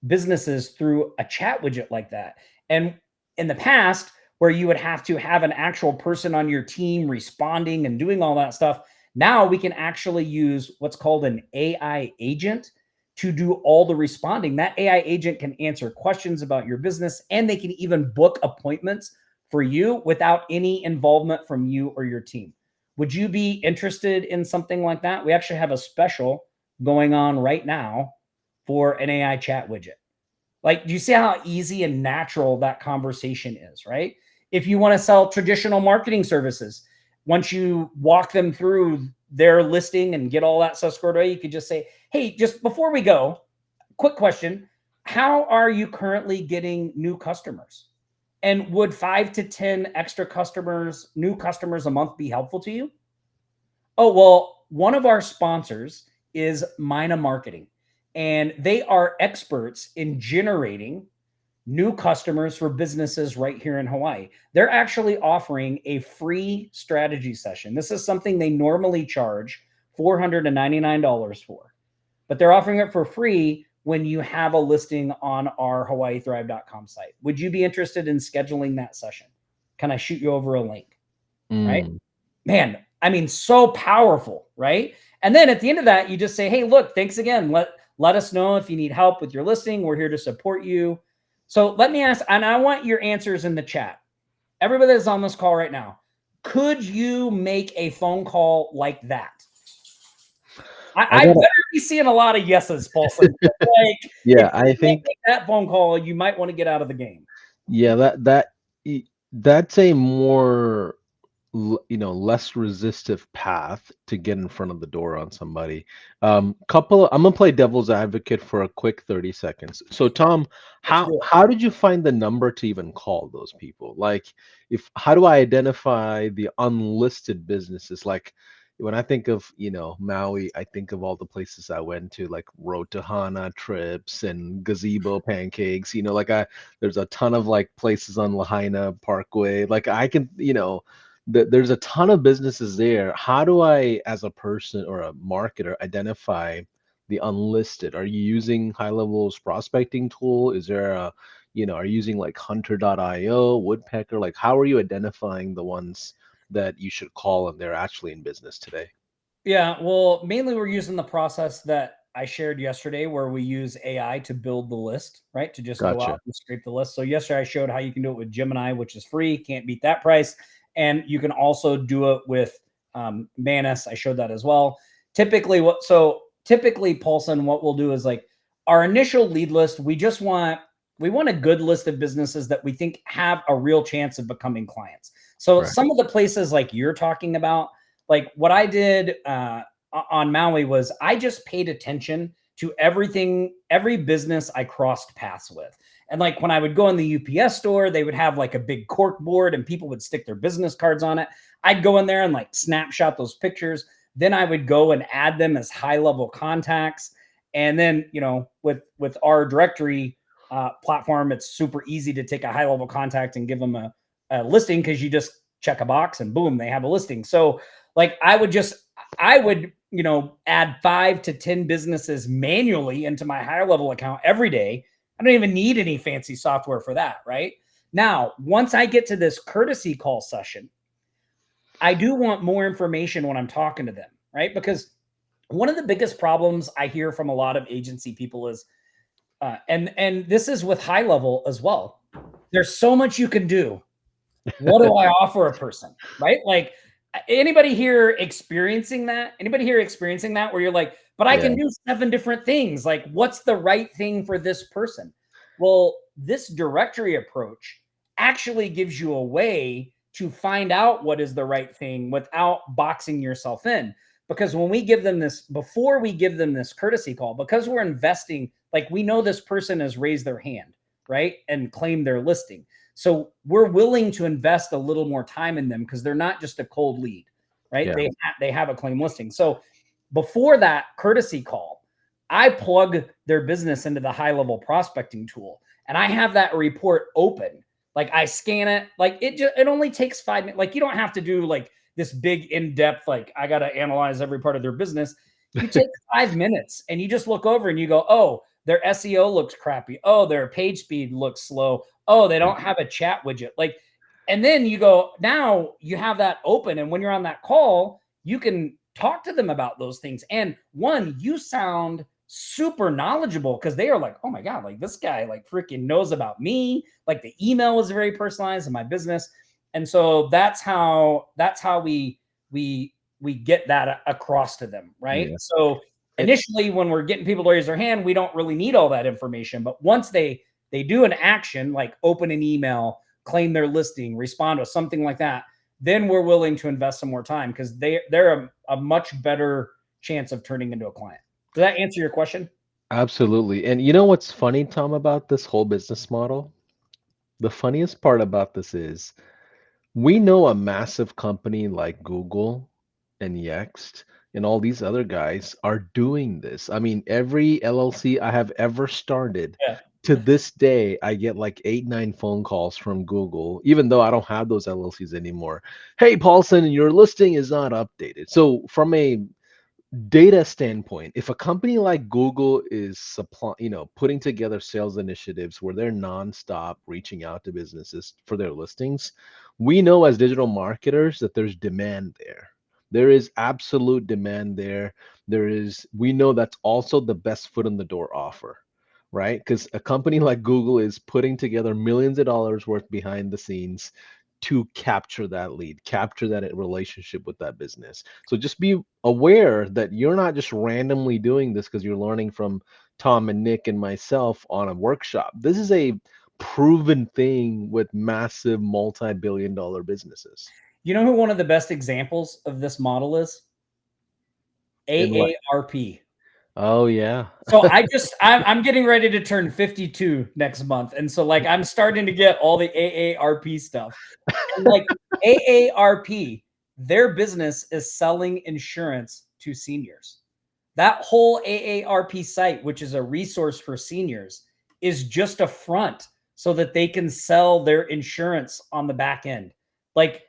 businesses through a chat widget like that. And in the past, where you would have to have an actual person on your team responding and doing all that stuff, now we can actually use what's called an AI agent to do all the responding. That AI agent can answer questions about your business, and they can even book appointments for you without any involvement from you or your team. Would you be interested in something like that? We actually have a special going on right now for an AI chat widget. Like, do you see how easy and natural that conversation is, right? If you want to sell traditional marketing services, once you walk them through their listing and get all that stuff squared away, you could just say, hey, just before we go, quick question. How are you currently getting new customers? And would 5 to 10 extra customers, new customers a month, be helpful to you? Oh, well, one of our sponsors is Mina Marketing, and they are experts in generating new customers for businesses right here in Hawaii. They're actually offering a free strategy session. This is something they normally charge $499 for, but they're offering it for free when you have a listing on our HawaiiThrive.com site. Would you be interested in scheduling that session? Can I shoot you over a link? Right? Man, I mean, so powerful, right? And then at the end of that, you just say, hey, look, thanks again. Let us know if you need help with your listing. We're here to support you. So let me ask, and I want your answers in the chat. Everybody that's on this call right now, could you make a phone call like that? I better be seeing a lot of yeses, Paulson. Like, yeah, I think that phone call, you might want to get out of the game. Yeah, that's a more less resistive path to get in front of the door on somebody. I'm gonna play devil's advocate for a quick 30 seconds. So Tom, Let's how do it. how did you find the number to even call those people? Like, if how do I identify the unlisted businesses? Like, when I think of, Maui, I think of all the places I went to, like Road to Hana trips and gazebo pancakes. There's a ton of like places on Lahaina Parkway. Like I can, there's a ton of businesses there. How do I, as a person or a marketer, identify the unlisted? Are you using High Level's prospecting tool? Is there are you using like Hunter.io, Woodpecker? Like, how are you identifying the ones that you should call and they're actually in business today? Yeah, well, mainly we're using the process that I shared yesterday where we use AI to build the list, right? To just go out Gotcha. and scrape the list. So yesterday I showed how you can do it with Gemini, which is free, can't beat that price. And you can also do it with Manus. I showed that as well. Typically, Paulson, what we'll do is like our initial lead list, we want a good list of businesses that we think have a real chance of becoming clients. So Right. some of the places like you're talking about, like what I did on Maui was I just paid attention to every business I crossed paths with. And like when I would go in the UPS store, they would have like a big cork board and people would stick their business cards on it. I'd go in there and like snapshot those pictures. Then I would go and add them as high level contacts. And then, with our directory platform, it's super easy to take a high level contact and give them a listing because you just check a box and boom, they have a listing. So like I would, add 5 to 10 businesses manually into my higher level account every day. I don't even need any fancy software for that, right? Now, once I get to this courtesy call session, I do want more information when I'm talking to them, right? Because one of the biggest problems I hear from a lot of agency people is, and this is with high level as well. There's so much you can do. What do I offer a person, right? Like anybody here experiencing that? Anybody here experiencing that where you're like, but I Yeah. can do 7 different things. Like, what's the right thing for this person? Well, this directory approach actually gives you a way to find out what is the right thing without boxing yourself in. Because when we give them this, before we give them this courtesy call, because we're investing, like we know this person has raised their hand, right? And claimed their listing. So we're willing to invest a little more time in them because they're not just a cold lead, right? Yeah. They have a claim listing. So before that courtesy call, I plug their business into the high level prospecting tool and I have that report open. Like I scan it, like it only takes 5 minutes. Like you don't have to do like this big in-depth, like I got to analyze every part of their business. You take 5 minutes and you just look over and you go, oh, their SEO looks crappy. Oh, their page speed looks slow. Oh, they don't have a chat widget. Like, and then you go, now you have that open. And when you're on that call, you can talk to them about those things. And one, you sound super knowledgeable because they are like, oh my God, like this guy like freaking knows about me. Like the email is very personalized in my business. And so that's how we get that across to them, right? Yeah. So And initially when we're getting people to raise their hand, we don't really need all that information. But once they do an action like open an email, claim their listing, respond to something like that, then we're willing to invest some more time because they're a much better chance of turning into a client. Does that answer your question? absolutely. And you know what's funny, Tom, about this whole business model? The funniest part about this is we know a massive company like Google and Yext and all these other guys are doing this. I mean, every LLC I have ever started, Yeah. to this day, I get like 8, 9 phone calls from Google, even though I don't have those LLCs anymore. Hey, Paulson, your listing is not updated. So, from a data standpoint, if a company like Google is putting together sales initiatives where they're nonstop reaching out to businesses for their listings, we know as digital marketers that there's demand there. There is absolute demand there. We know that's also the best foot in the door offer, right? Because a company like Google is putting together millions of dollars worth behind the scenes to capture that lead, capture that relationship with that business. So just be aware that you're not just randomly doing this because you're learning from Tom and Nick and myself on a workshop. This is a proven thing with massive multi-billion dollar businesses. You know who one of the best examples of this model is? AARP. Oh yeah. So I'm getting ready to turn 52 next month. And so like I'm starting to get all the AARP stuff. And like AARP, their business is selling insurance to seniors. That whole AARP site, which is a resource for seniors, is just a front so that they can sell their insurance on the back end. Like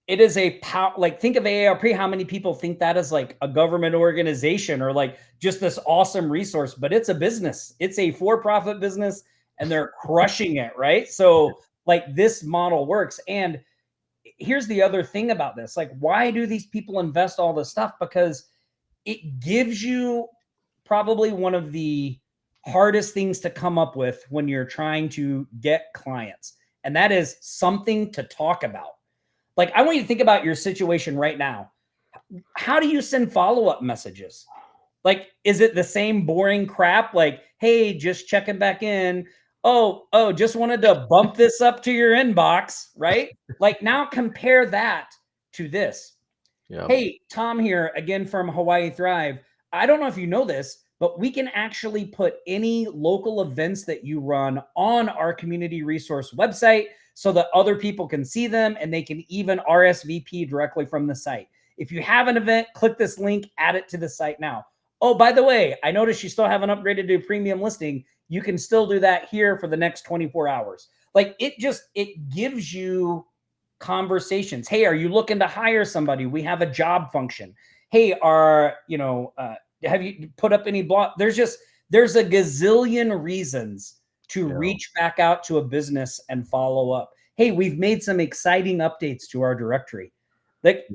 it is a power, like think of AARP, how many people think that is like a government organization or like just this awesome resource, but it's a business. It's a for-profit business and they're crushing it, right? So like this model works. And here's the other thing about this. Like, why do these people invest all this stuff? Because it gives you probably one of the hardest things to come up with when you're trying to get clients. And that is something to talk about. Like, I want you to think about your situation right now. How do you send follow-up messages? Like, is it the same boring crap? Like, hey, just checking back in. Oh, just wanted to bump this up to your inbox, right? Like, now compare that to this. Yeah. Hey, Tom here again from Hawaii Thrive. I don't know if you know this, but we can actually put any local events that you run on our community resource website so that other people can see them and they can even RSVP directly from the site. If you have an event, click this link, add it to the site now. Oh, by the way, I noticed you still haven't upgraded to a premium listing. You can still do that here for the next 24 hours. Like it gives you conversations. Hey, are you looking to hire somebody? We have a job function. Hey, have you put up any blog? There's a gazillion reasons to reach back out to a business and follow up. Hey, we've made some exciting updates to our directory. Like,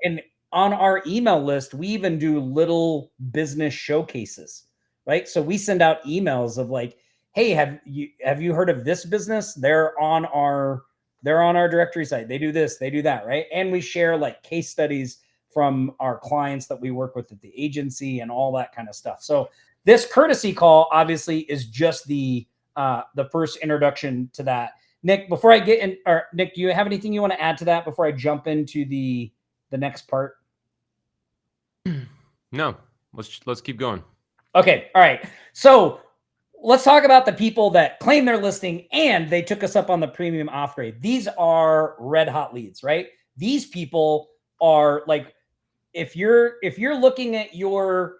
and on our email list, we even do little business showcases, right? So we send out emails of like, hey, have you heard of this business? They're on our directory site. They do this, they do that, right? And we share like case studies from our clients that we work with at the agency and all that kind of stuff. So this courtesy call obviously is just the first introduction to that. Nick, before I get in, or Nick, do you have anything you want to add to that before I jump into the next part? No, let's keep going. Okay, all right. So let's talk about the people that claim their listing and they took us up on the premium upgrade. These are red hot leads, right? These people are like, if you're looking at your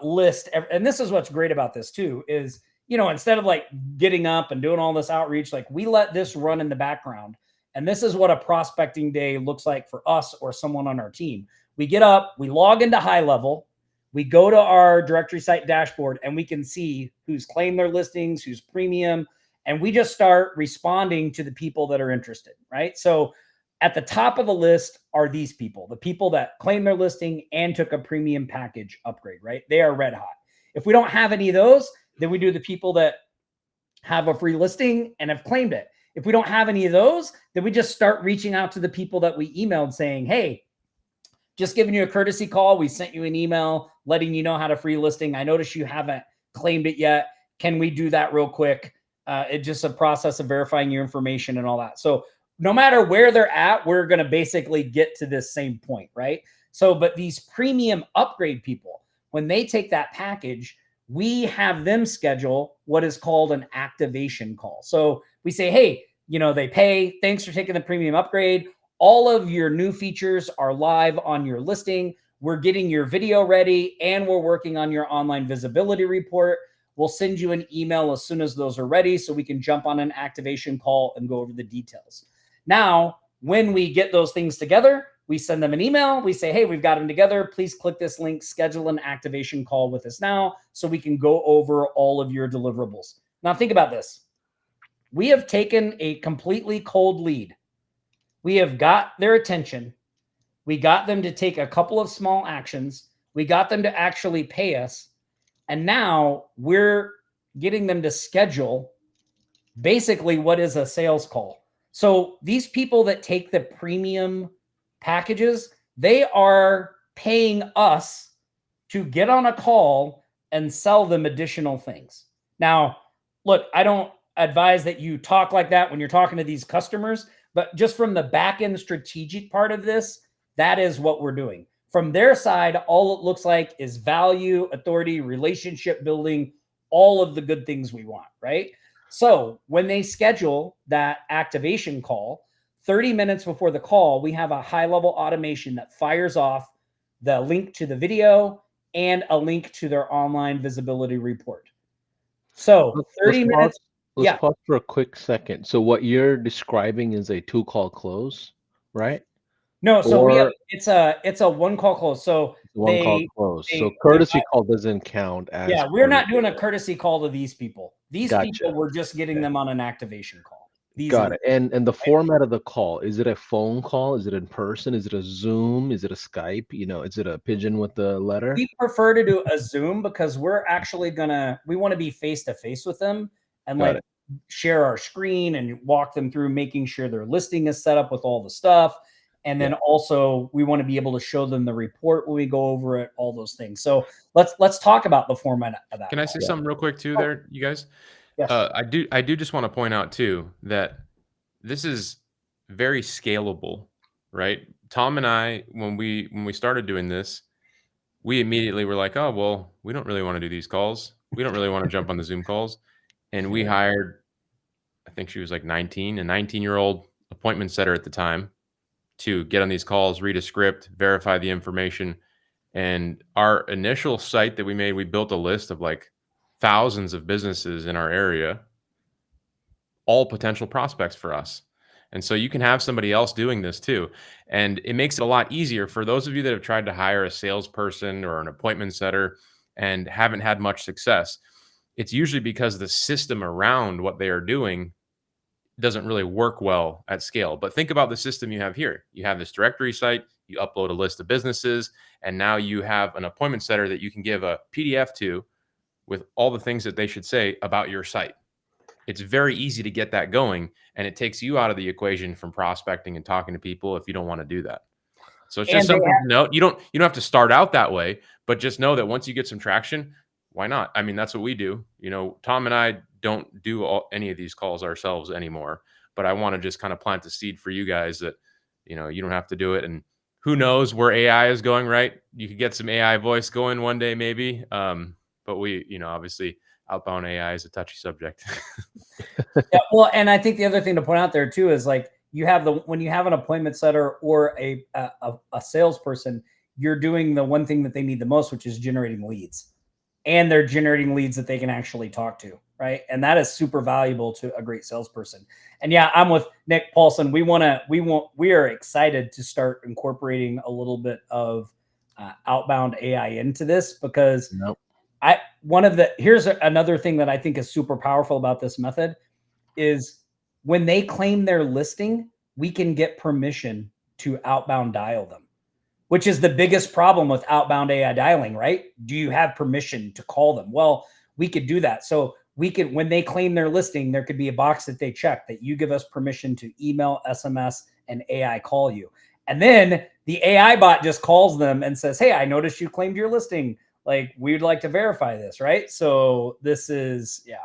list, and this is what's great about this too, is, instead of like getting up and doing all this outreach, like we let this run in the background. And this is what a prospecting day looks like for us or someone on our team. We get up, we log into HighLevel, we go to our directory site dashboard, and we can see who's claimed their listings, who's premium, and we just start responding to the people that are interested, right? So at the top of the list are these people, the people that claimed their listing and took a premium package upgrade, right? They are red hot. If we don't have any of those, then we do the people that have a free listing and have claimed it. If we don't have any of those, then we just start reaching out to the people that we emailed saying, hey, just giving you a courtesy call. We sent you an email letting you know how to free listing. I noticed you haven't claimed it yet. Can we do that real quick? It's just a process of verifying your information and all that. So no matter where they're at, we're going to basically get to this same point, right? So, but these premium upgrade people, when they take that package, we have them schedule what is called an activation call. So we say, hey, they pay. Thanks for taking the premium upgrade. All of your new features are live on your listing. We're getting your video ready and we're working on your online visibility report. We'll send you an email as soon as those are ready so we can jump on an activation call and go over the details. Now, when we get those things together, we send them an email. We say, hey, we've got them together. Please click this link, schedule an activation call with us now so we can go over all of your deliverables. Now, think about this. We have taken a completely cold lead. We have got their attention. We got them to take a couple of small actions. We got them to actually pay us. And now we're getting them to schedule basically what is a sales call. So these people that take the premium packages, they are paying us to get on a call and sell them additional things. Now, look, I don't advise that you talk like that when you're talking to these customers, But just from the back end strategic part of this, that is what we're doing. From their side, all it looks like is value, authority, relationship building, all of the good things we want, right? So when they schedule that activation call, 30 minutes before the call, we have a high-level automation that fires off the link to the video and a link to their online visibility report. So 30 minutes. Let's pause for a quick second. So what you're describing is a two-call close, right? No, so we have Or it's a one call close. So one call close. So courtesy call doesn't count as yeah, we're not doing a courtesy call to these people. These Gotcha. people, we're just getting them on an activation call. These Got it. And the format of the call, is it a phone call? Is it in person? Is it a Zoom? Is it a Skype? You know, is it a pigeon with the letter? We prefer to do a Zoom because we're actually we want to be face to face with them and Got it. share our screen and walk them through making sure their listing is set up with all the stuff. And then also we want to be able to show them the report when we go over it, all those things. So let's talk about the format of that. Can I say something real quick too there, you guys? Yes. I do just want to point out too that this is very scalable, right? Tom and I, when we started doing this, we immediately were like, oh, well, we don't really want to do these calls. We don't really want to jump on the Zoom calls. And we hired, I think she was like 19, a 19-year-old appointment setter at the time to get on these calls, read a script, verify the information. And our initial site that we made, we built a list of like thousands of businesses in our area, all potential prospects for us. And so you can have somebody else doing this too. And it makes it a lot easier for those of you that have tried to hire a salesperson or an appointment setter and haven't had much success. It's usually because the system around what they are doing doesn't really work well at scale. But think about the system you have here. You have this directory site, you upload a list of businesses, and now you have an appointment setter that you can give a PDF to with all the things that they should say about your site. It's very easy to get that going, and it takes you out of the equation from prospecting and talking to people if you don't want to do that. So it's just something to note. You don't have to start out that way, but just know that once you get some traction, why not? I mean, that's what we do. You know, Tom and I don't do any of these calls ourselves anymore, but I want to just kind of plant the seed for you guys that, you know, you don't have to do it. And who knows where AI is going, right? You could get some AI voice going one day, maybe. But we, you know, obviously outbound AI is a touchy subject. Yeah, well, and I think the other thing to point out there too is like when you have an appointment setter or a salesperson, you're doing the one thing that they need the most, which is generating leads, and they're generating leads that they can actually talk to, right? And that is super valuable to a great salesperson. And yeah, I'm with Nick Paulson. We are excited to start incorporating a little bit of outbound AI into this because here's another thing that I think is super powerful about this method is when they claim their listing, we can get permission to outbound dial them, which is the biggest problem with outbound AI dialing, right? Do you have permission to call them? Well, we could do that. So when they claim their listing, there could be a box that they check that you give us permission to email, SMS, and AI call you. And then the AI bot just calls them and says, hey, I noticed you claimed your listing. Like, we'd like to verify this, right? So this is, yeah.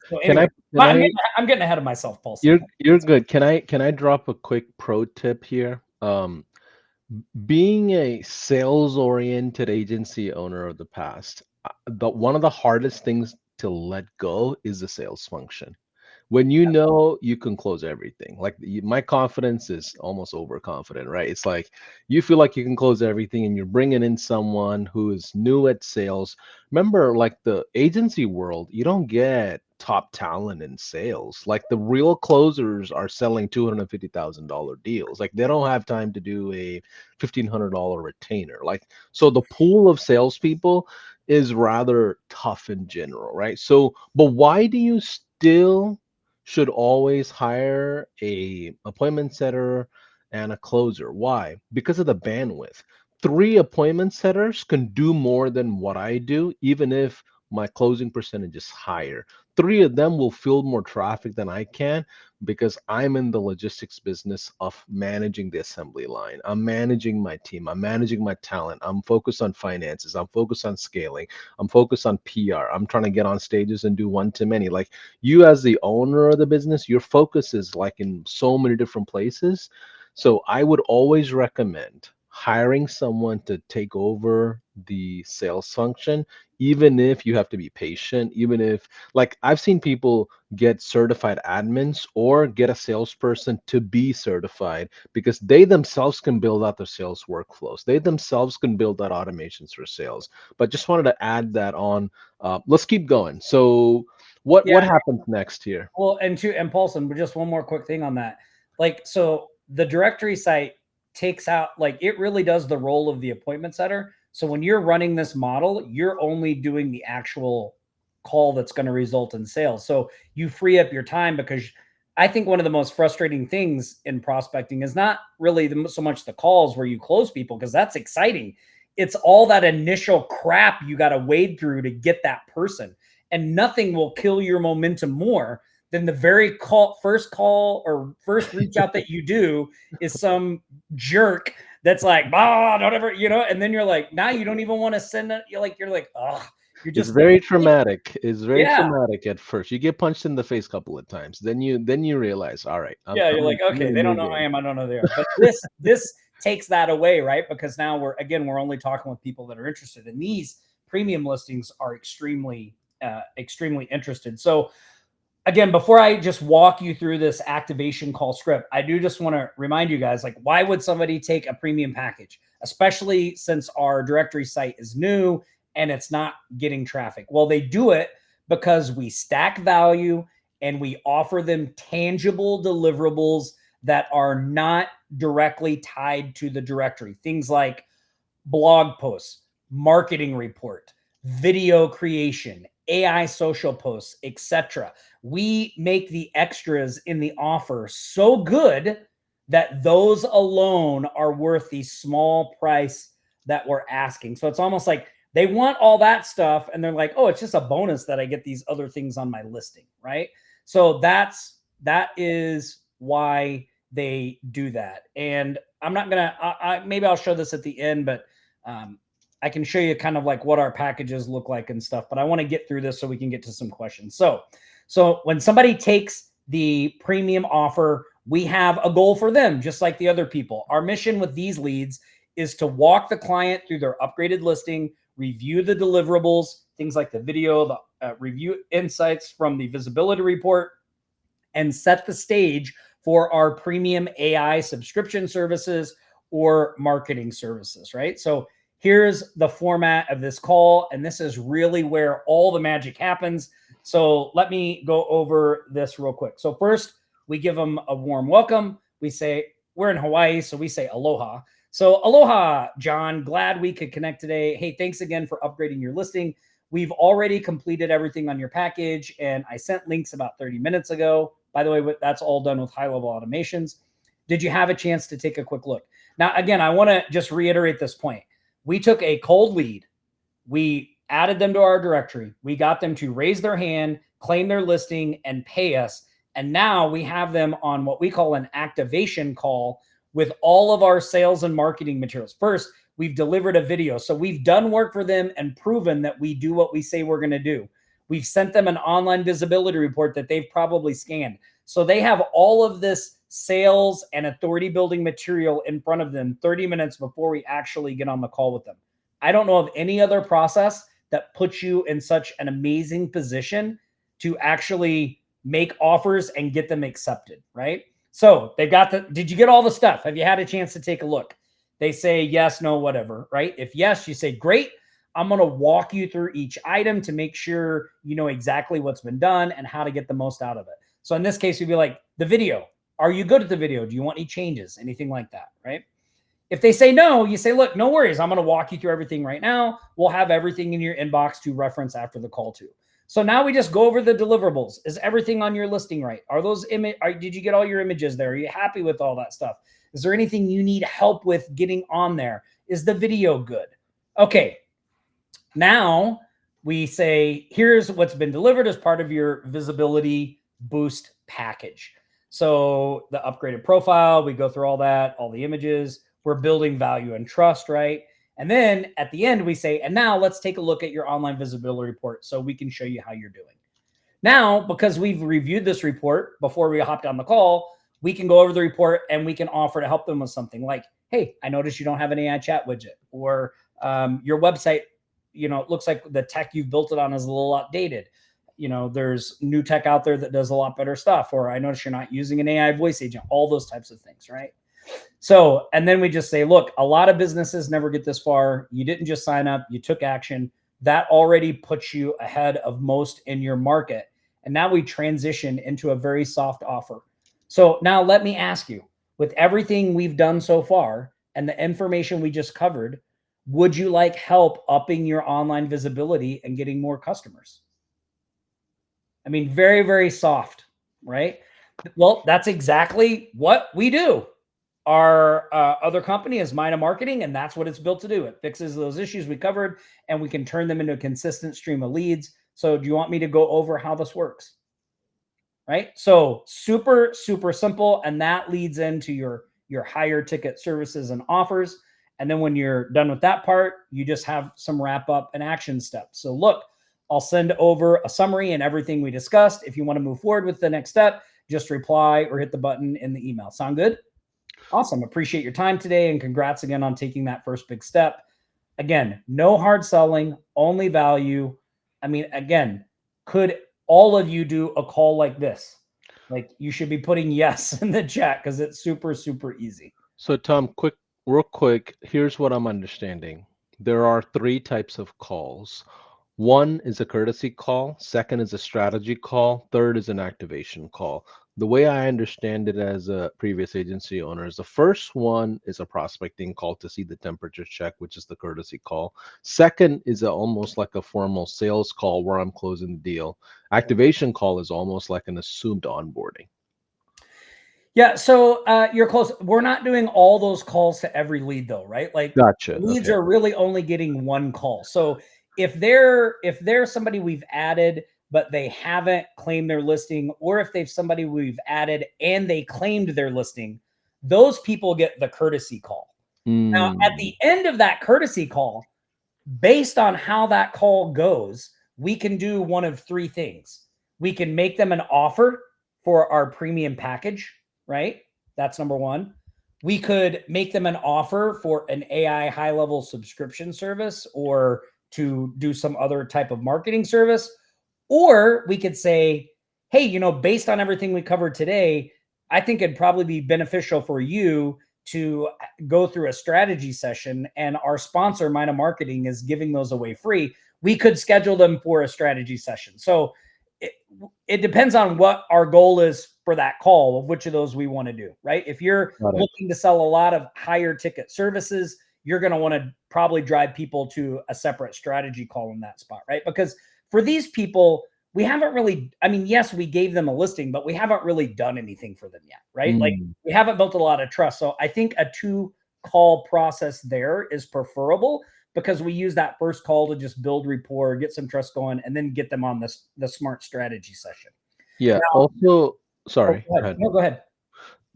So anyway, I'm getting ahead of myself, Paulson. You're good. Can I drop a quick pro tip here? Being a sales-oriented agency owner of the past, one of the hardest things to let go is the sales function. When you know you can close everything, like my confidence is almost overconfident, right? It's like you feel like you can close everything and you're bringing in someone who is new at sales. Remember, like the agency world, you don't get top talent in sales. Like the real closers are selling $250,000 deals. Like they don't have time to do a $1,500 retainer. Like, so the pool of salespeople is rather tough in general, right? So, but why do you still should always hire a appointment setter and a closer? Why? Because of the bandwidth. 3 appointment setters can do more than what I do, even if my closing percentage is higher. 3 of them will field more traffic than I can because I'm in the logistics business of managing the assembly line. I'm managing my team. I'm managing my talent. I'm focused on finances. I'm focused on scaling. I'm focused on PR. I'm trying to get on stages and do one to many. Like you, as the owner of the business, your focus is like in so many different places. So I would always recommend hiring someone to take over the sales function, even if you have to be patient, even if, like, I've seen people get certified admins or get a salesperson to be certified because they themselves can build out their sales workflows. They themselves can build out automations for sales. But just wanted to add that on. Let's keep going. So what Yeah. happens next here? Well, and Paulson, just one more quick thing on that. Like, so the directory site takes out, like, it really does the role of the appointment setter. So when you're running this model, you're only doing the actual call that's going to result in sales. So you free up your time, because I think one of the most frustrating things in prospecting is not really so much the calls where you close people, because that's exciting. It's all that initial crap you got to wade through to get that person. And nothing will kill your momentum more than the very first call or first reach out that you do is some jerk that's like, don't ever, and then you're like, now you don't even want to send it. You're like, oh, you're It's just very traumatic. It's very yeah. traumatic at first. You get punched in the face a couple of times. Then you realize, all right, Yeah, you're like, I'm okay, gonna they don't move know who I in. am. I don't know who they are. But this takes that away, right? Because now we're only talking with people that are interested. And these premium listings are extremely interested. So again, before I just walk you through this activation call script, I do just want to remind you guys, like, why would somebody take a premium package, especially since our directory site is new and it's not getting traffic? Well, they do it because we stack value and we offer them tangible deliverables that are not directly tied to the directory. Things like blog posts, marketing report, video creation, AI social posts, etc. We make the extras in the offer so good that those alone are worth the small price that we're asking. So it's almost like they want all that stuff and they're like, oh, it's just a bonus that I get these other things on my listing, right? So that is why they do that. And I'm not gonna maybe I'll show this at the end, but I can show you kind of like what our packages look like and stuff, but I want to get through this so we can get to some questions. So when somebody takes the premium offer, we have a goal for them, just like the other people. Our mission with these leads is to walk the client through their upgraded listing, review the deliverables, things like the video, the review insights from the visibility report, and set the stage for our premium AI subscription services or marketing services, right? So here's the format of this call, and this is really where all the magic happens. So let me go over this real quick. So first, we give them a warm welcome. We say, we're in Hawaii, so we say aloha. So aloha, John, glad we could connect today. Hey, thanks again for upgrading your listing. We've already completed everything on your package, and I sent links about 30 minutes ago. By the way, that's all done with HighLevel automations. Did you have a chance to take a quick look? Now, again, I want to just reiterate this point. We took a cold lead. We added them to our directory. We got them to raise their hand, claim their listing, and pay us. And now we have them on what we call an activation call with all of our sales and marketing materials. First, we've delivered a video. So we've done work for them and proven that we do what we say we're going to do. We've sent them an online visibility report that they've probably scanned. So they have all of this sales and authority building material in front of them 30 minutes before we actually get on the call with them. I don't know of any other process that puts you in such an amazing position to actually make offers and get them accepted, right? So they've got did you get all the stuff? Have you had a chance to take a look? They say yes, no, whatever, right? If yes, you say, great. I'm going to walk you through each item to make sure you know exactly what's been done and how to get the most out of it. So in this case, we'd be like, the video. Are you good at the video? Do you want any changes? Anything like that, right? If they say no, you say, look, no worries. I'm going to walk you through everything right now. We'll have everything in your inbox to reference after the call too. So now we just go over the deliverables. Is everything on your listing right? Are those did you get all your images there? Are you happy with all that stuff? Is there anything you need help with getting on there? Is the video good? Okay. Now we say, here's what's been delivered as part of your visibility boost package. So the upgraded profile, we go through all that, all the images, we're building value and trust, right? And then at the end, we say, and now let's take a look at your online visibility report so we can show you how you're doing. Now, because we've reviewed this report before we hopped on the call, we can go over the report and we can offer to help them with something like, hey, I noticed you don't have an AI chat widget, or your website, it looks like the tech you've built it on is a little outdated. There's new tech out there that does a lot better stuff, or I notice you're not using an AI voice agent, all those types of things, right? So, and then we just say, look, a lot of businesses never get this far. You didn't just sign up, you took action. That already puts you ahead of most in your market. And now we transition into a very soft offer. So now let me ask you, with everything we've done so far and the information we just covered, would you like help upping your online visibility and getting more customers? I mean, very, very soft, right? Well, that's exactly what we do. Our other company is Mina Marketing, and that's what it's built to do. It fixes those issues we covered, and we can turn them into a consistent stream of leads. So do you want me to go over how this works? Right? So super, super simple. And that leads into your higher ticket services and offers. And then when you're done with that part, you just have some wrap up and action steps. So look, I'll send over a summary and everything we discussed. If you want to move forward with the next step, just reply or hit the button in the email. Sound good? Awesome. Appreciate your time today, and congrats again on taking that first big step. Again, no hard selling, only value. I mean, again, could all of you do a call like this? Like, you should be putting yes in the chat because it's super, super easy. So Tom, real quick, here's what I'm understanding. There are 3 types of calls. One is a courtesy call, second is a strategy call, third is an activation call. The way I understand it as a previous agency owner is the first one is a prospecting call to see the temperature check, which is the courtesy call. Second is almost like a formal sales call where I'm closing the deal. Activation call is almost like an assumed onboarding. Yeah, so you're close. We're not doing all those calls to every lead though, right? Like, Gotcha. leads Okay. are really only getting one call. So if they're somebody we've added but they haven't claimed their listing, or if they've somebody we've added and they claimed their listing, those people get the courtesy call. Now, at the end of that courtesy call, based on how that call goes, we can do one of 3 things. We can make them an offer for our premium package, right? That's number 1. We could make them an offer for an AI high-level subscription service, or to do some other type of marketing service. Or we could say, hey, based on everything we covered today, I think it'd probably be beneficial for you to go through a strategy session, and our sponsor, Mina Marketing, is giving those away free. We could schedule them for a strategy session. So it depends on what our goal is for that call, of which of those we want to do, right? If you're looking to sell a lot of higher ticket services, you're going to want to probably drive people to a separate strategy call in that spot, right? Because for these people, we haven't really, yes, we gave them a listing, but we haven't really done anything for them yet, right? Like, we haven't built a lot of trust. So I think a 2-call process there is preferable, because we use that first call to just build rapport, get some trust going, and then get them on the smart strategy session. Yeah. Now, also, sorry. Go ahead. No, go ahead.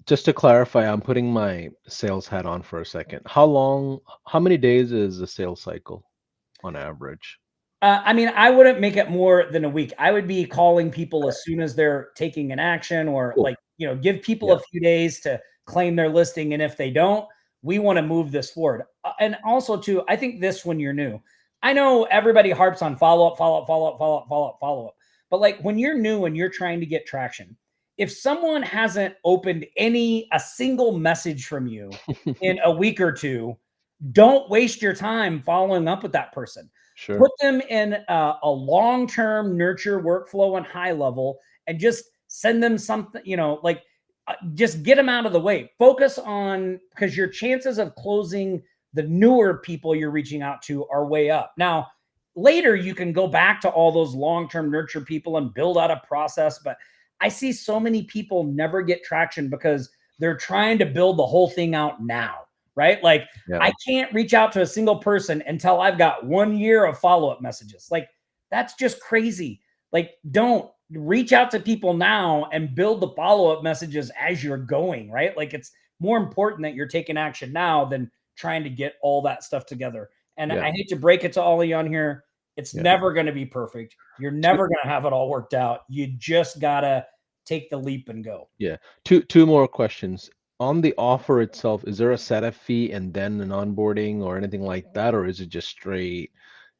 Just to clarify, I'm putting my sales hat on for a second. How many days is the sales cycle on average? I wouldn't make it more than a week. I would be calling people as soon as they're taking an action, or give people a few days to claim their listing. And if they don't, we want to move this forward. And also too, I think this, when you're new, I know everybody harps on follow up. But like, when you're new and you're trying to get traction, if someone hasn't opened a single message from you in a week or 2, don't waste your time following up with that person. Sure. Put them in a long-term nurture workflow on HighLevel, and just send them something, just get them out of the way. Focus on, because your chances of closing the newer people you're reaching out to are way up. Now, later you can go back to all those long-term nurture people and build out a process. But I see so many people never get traction because they're trying to build the whole thing out now. Right? Like, I can't reach out to a single person until I've got 1 year of follow-up messages. Like, That's just crazy. Like, don't reach out to people now and build the follow-up messages as you're going, right? Like, it's more important that you're taking action now than trying to get all that stuff together. And Yeah. I hate to break it to all of you on here. It's never going to be perfect. You're never going to have it all worked out. You just got to take the leap and go. Yeah. Two more questions. On the offer itself, is there a setup fee and then an onboarding or anything like that, or is it just straight,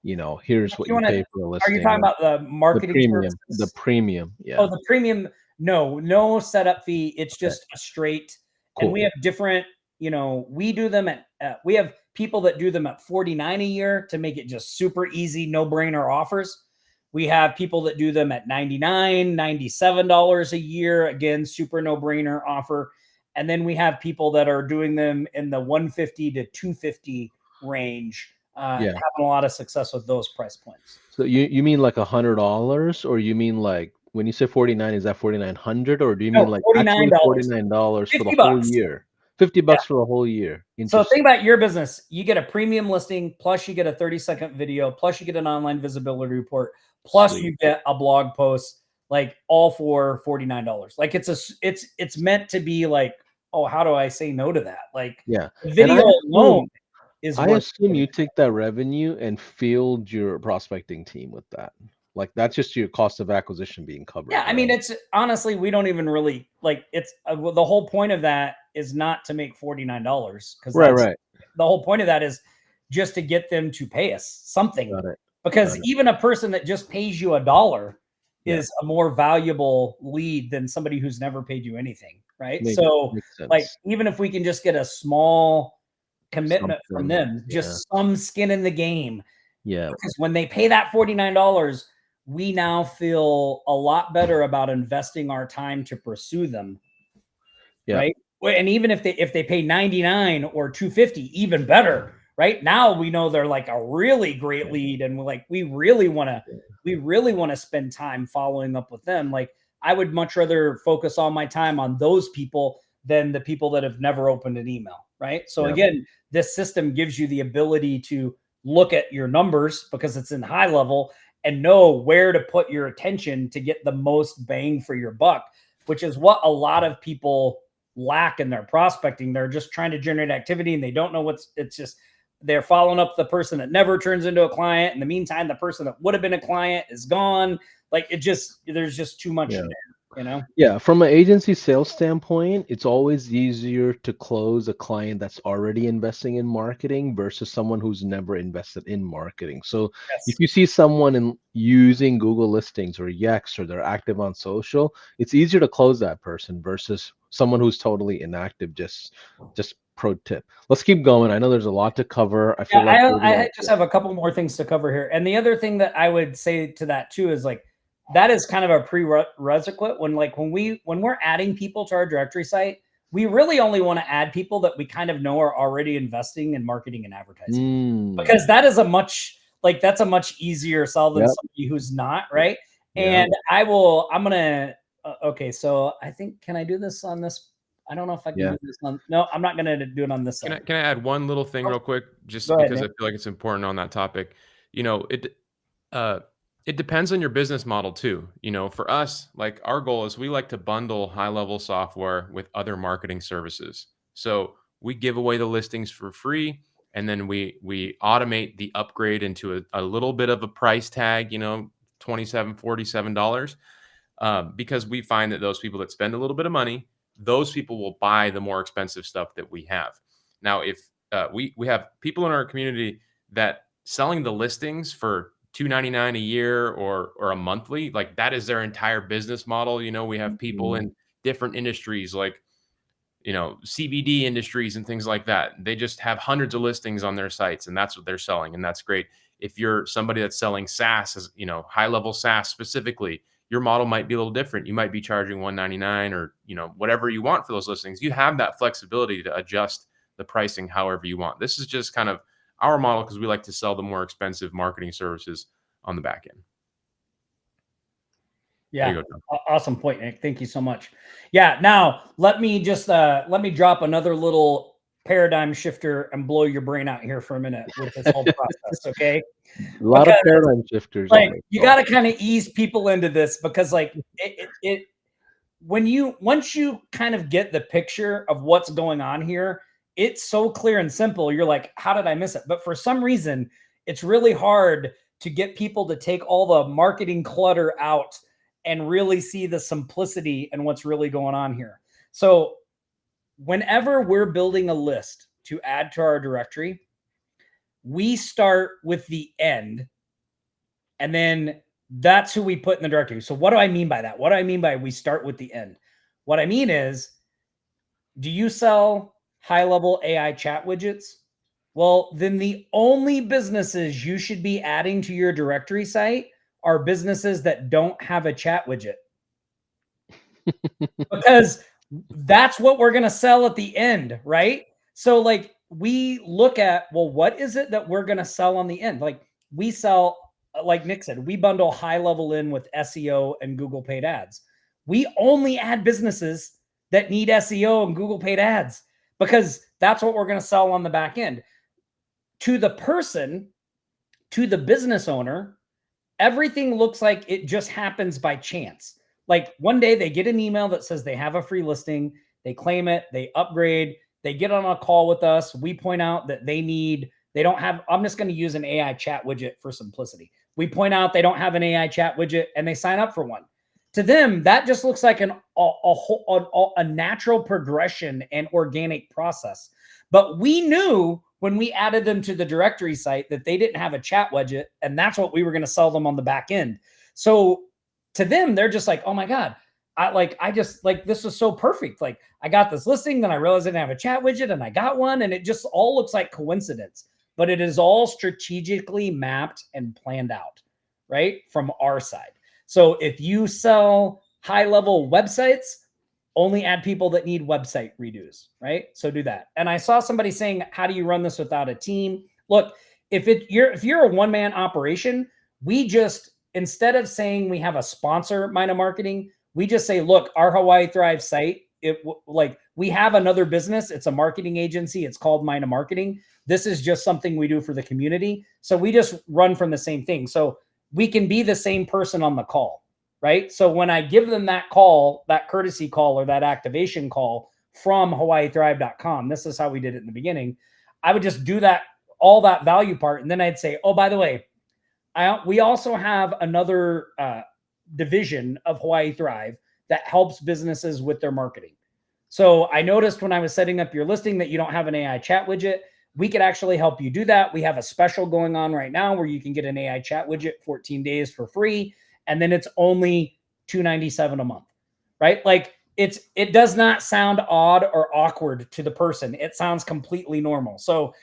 here's what you pay for the Are you listing? talking about the marketing The services? premium, yeah. Oh, the premium. No setup fee. It's just a straight. Cool. And we have different, we do them at, we have people that do them at $49 a year to make it just super easy, no brainer offers. We have people that do them at $99, $97 a year. Again, super no brainer offer. And then we have people that are doing them in the $150 to $250 range. Having a lot of success with those price points. So you mean like $100, or you mean like when you say 49, is that 4,900, or do you mean like actually $49 for the whole year? $50 for the whole year. So think about your business. You get a premium listing, plus you get a 30-second video, plus you get an online visibility report, plus you get a blog post, like all for $49. Like it's meant to be like, oh, how do I say no to that? Like, yeah, the video alone is I assume you take that revenue and field your prospecting team with that. Like that's just your cost of acquisition being covered. Yeah, I mean, it's honestly, we don't even really like it's the whole point of that is not to make $49 because right. The whole point of that is just to get them to pay us something. Got it. Because even a person that just pays you $1 is a more valuable lead than somebody who's never paid you anything, right? So like even if we can just get a small commitment from them, just some skin in the game. Yeah. Because when they pay that $49, we now feel a lot better about investing our time to pursue them. Yeah. Right. And even if they pay $99 or $250, even better. Right now, we know they're like a really great lead, and we really want to spend time following up with them. Like I would much rather focus all my time on those people than the people that have never opened an email. Right. So again, this system gives you the ability to look at your numbers because it's in HighLevel and know where to put your attention to get the most bang for your buck, which is what a lot of people lack in their prospecting. They're just trying to generate activity and they don't know it's just they're following up the person that never turns into a client. In the meantime, the person that would have been a client is gone. Like there's just too much in there. Yeah, from an agency sales standpoint, it's always easier to close a client that's already investing in marketing versus someone who's never invested in marketing. So if you see someone using Google listings or Yext, or they're active on social, it's easier to close that person versus someone who's totally inactive. Just pro tip. Let's keep going. I know there's a lot to cover. I feel I just have a couple more things to cover here. And the other thing that I would say to that too is like, that is kind of a prerequisite when we're adding people to our directory site, we really only want to add people that we kind of know are already investing in marketing and advertising, because that is that's a much easier sell than somebody who's not, right? And okay, so I think, can I do this on this? I don't know if I can do this on, no, I'm not going to do it on this side. Can I add one little thing real quick, just because I feel like it's important on that topic? It depends on your business model too. For us, like our goal is we like to bundle HighLevel software with other marketing services. So we give away the listings for free, and then we automate the upgrade into a little bit of a price tag, $27, $47, because we find that those people that spend a little bit of money, those people will buy the more expensive stuff that we have. Now, if we have people in our community that selling the listings for $299 a year or a monthly, like that is their entire business model. We have people in different industries, like CBD industries and things like that. They just have hundreds of listings on their sites, and that's what they're selling, and that's great. If you're somebody that's selling SaaS, as high-level SaaS specifically, your model might be a little different. You might be charging $199 or whatever you want for those listings. You have that flexibility to adjust the pricing however you want. This is just kind of our model because we like to sell the more expensive marketing services on the back end. Yeah, awesome point, Nick. Thank you so much. Yeah, now let me drop another little paradigm shifter and blow your brain out here for a minute with this whole process, okay? A lot of paradigm shifters on Like, this you call. got to kind of ease people into this, because like once you kind of get the picture of what's going on here, it's so clear and simple. You're like, how did I miss it? But for some reason, it's really hard to get people to take all the marketing clutter out and really see the simplicity and what's really going on here. So whenever we're building a list to add to our directory, we start with the end, and then that's who we put in the directory. So what do I mean by that? What do I mean by we start with the end? What I mean is, do you sell high-level AI chat widgets? Well, then the only businesses you should be adding to your directory site are businesses that don't have a chat widget. Because that's what we're going to sell at the end, right? So like, we look at, well, what is it that we're going to sell on the end? Like, we sell, like Nick said, we bundle HighLevel in with SEO and Google paid ads. We only add businesses that need SEO and Google paid ads, because that's what we're going to sell on the back end. To the person, to the business owner, everything looks like it just happens by chance. Like, one day they get an email that says they have a free listing, they claim it, they upgrade, they get on a call with us. We point out that they don't have, I'm just going to use an AI chat widget for simplicity. We point out they don't have an AI chat widget, and they sign up for one. To them, that just looks like a natural progression and organic process. But we knew when we added them to the directory site that they didn't have a chat widget, and that's what we were going to sell them on the back end. So to them, they're just like, oh my God, this was so perfect. Like, I got this listing, then I realized I didn't have a chat widget, and I got one, and it just all looks like coincidence, but it is all strategically mapped and planned out, right, from our side. So if you sell high-level websites, only add people that need website redos, right? So do that. And I saw somebody saying, how do you run this without a team? Look, if you're a one-man operation, we just, instead of saying we have a sponsor, Mina Marketing, we just say, look, our Hawaii Thrive site, we have another business. It's a marketing agency. It's called Mina Marketing. This is just something we do for the community. So we just run from the same thing. So we can be the same person on the call, right? So when I give them that call, that courtesy call or that activation call from HawaiiThrive.com, this is how we did it in the beginning. I would just do that, all that value part. And then I'd say, oh, by the way, we also have another division of Hawaii Thrive that helps businesses with their marketing. So I noticed when I was setting up your listing that you don't have an AI chat widget. We could actually help you do that. We have a special going on right now where you can get an AI chat widget 14 days for free. And then it's only $297 a month, right? Like, it does not sound odd or awkward to the person. It sounds completely normal. So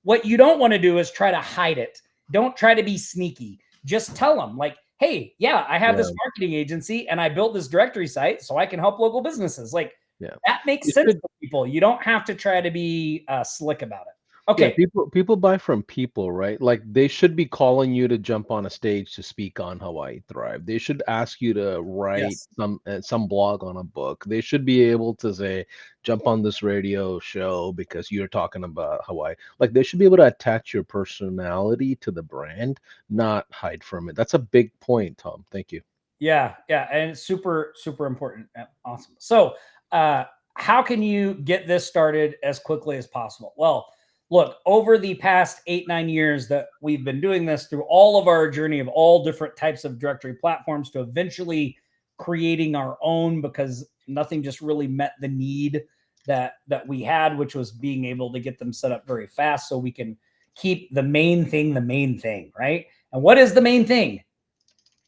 what you don't want to do is try to hide it. Don't try to be sneaky. Just tell them, like, hey, yeah, I have this marketing agency and I built this directory site so I can help local businesses. Like, that makes sense to people. You don't have to try to be slick about it. Okay. Yeah, people buy from people, right? Like, they should be calling you to jump on a stage to speak on Hawaii Thrive. They should ask you to write some blog on a book. They should be able to say, jump on this radio show because you're talking about Hawaii. Like, they should be able to attach your personality to the brand, not hide from it. That's a big point, Tom. Thank you. Yeah, and it's super, super important. Awesome. So how can you get this started as quickly as possible? Well, look, over the past 8-9 years that we've been doing this, through all of our journey of all different types of directory platforms to eventually creating our own, because nothing just really met the need that we had, which was being able to get them set up very fast so we can keep the main thing, right? And what is the main thing?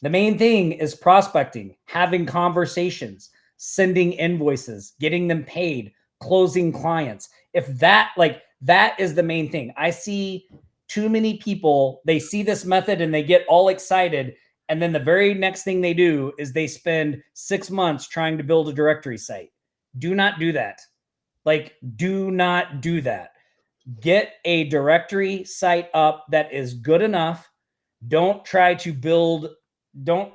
The main thing is prospecting, having conversations, sending invoices, getting them paid, closing clients. If that is the main thing. I see too many people, they see this method and they get all excited. And then the very next thing they do is they spend 6 months trying to build a directory site. Do not do that. Like, do not do that. Get a directory site up that is good enough. Don't try to build, don't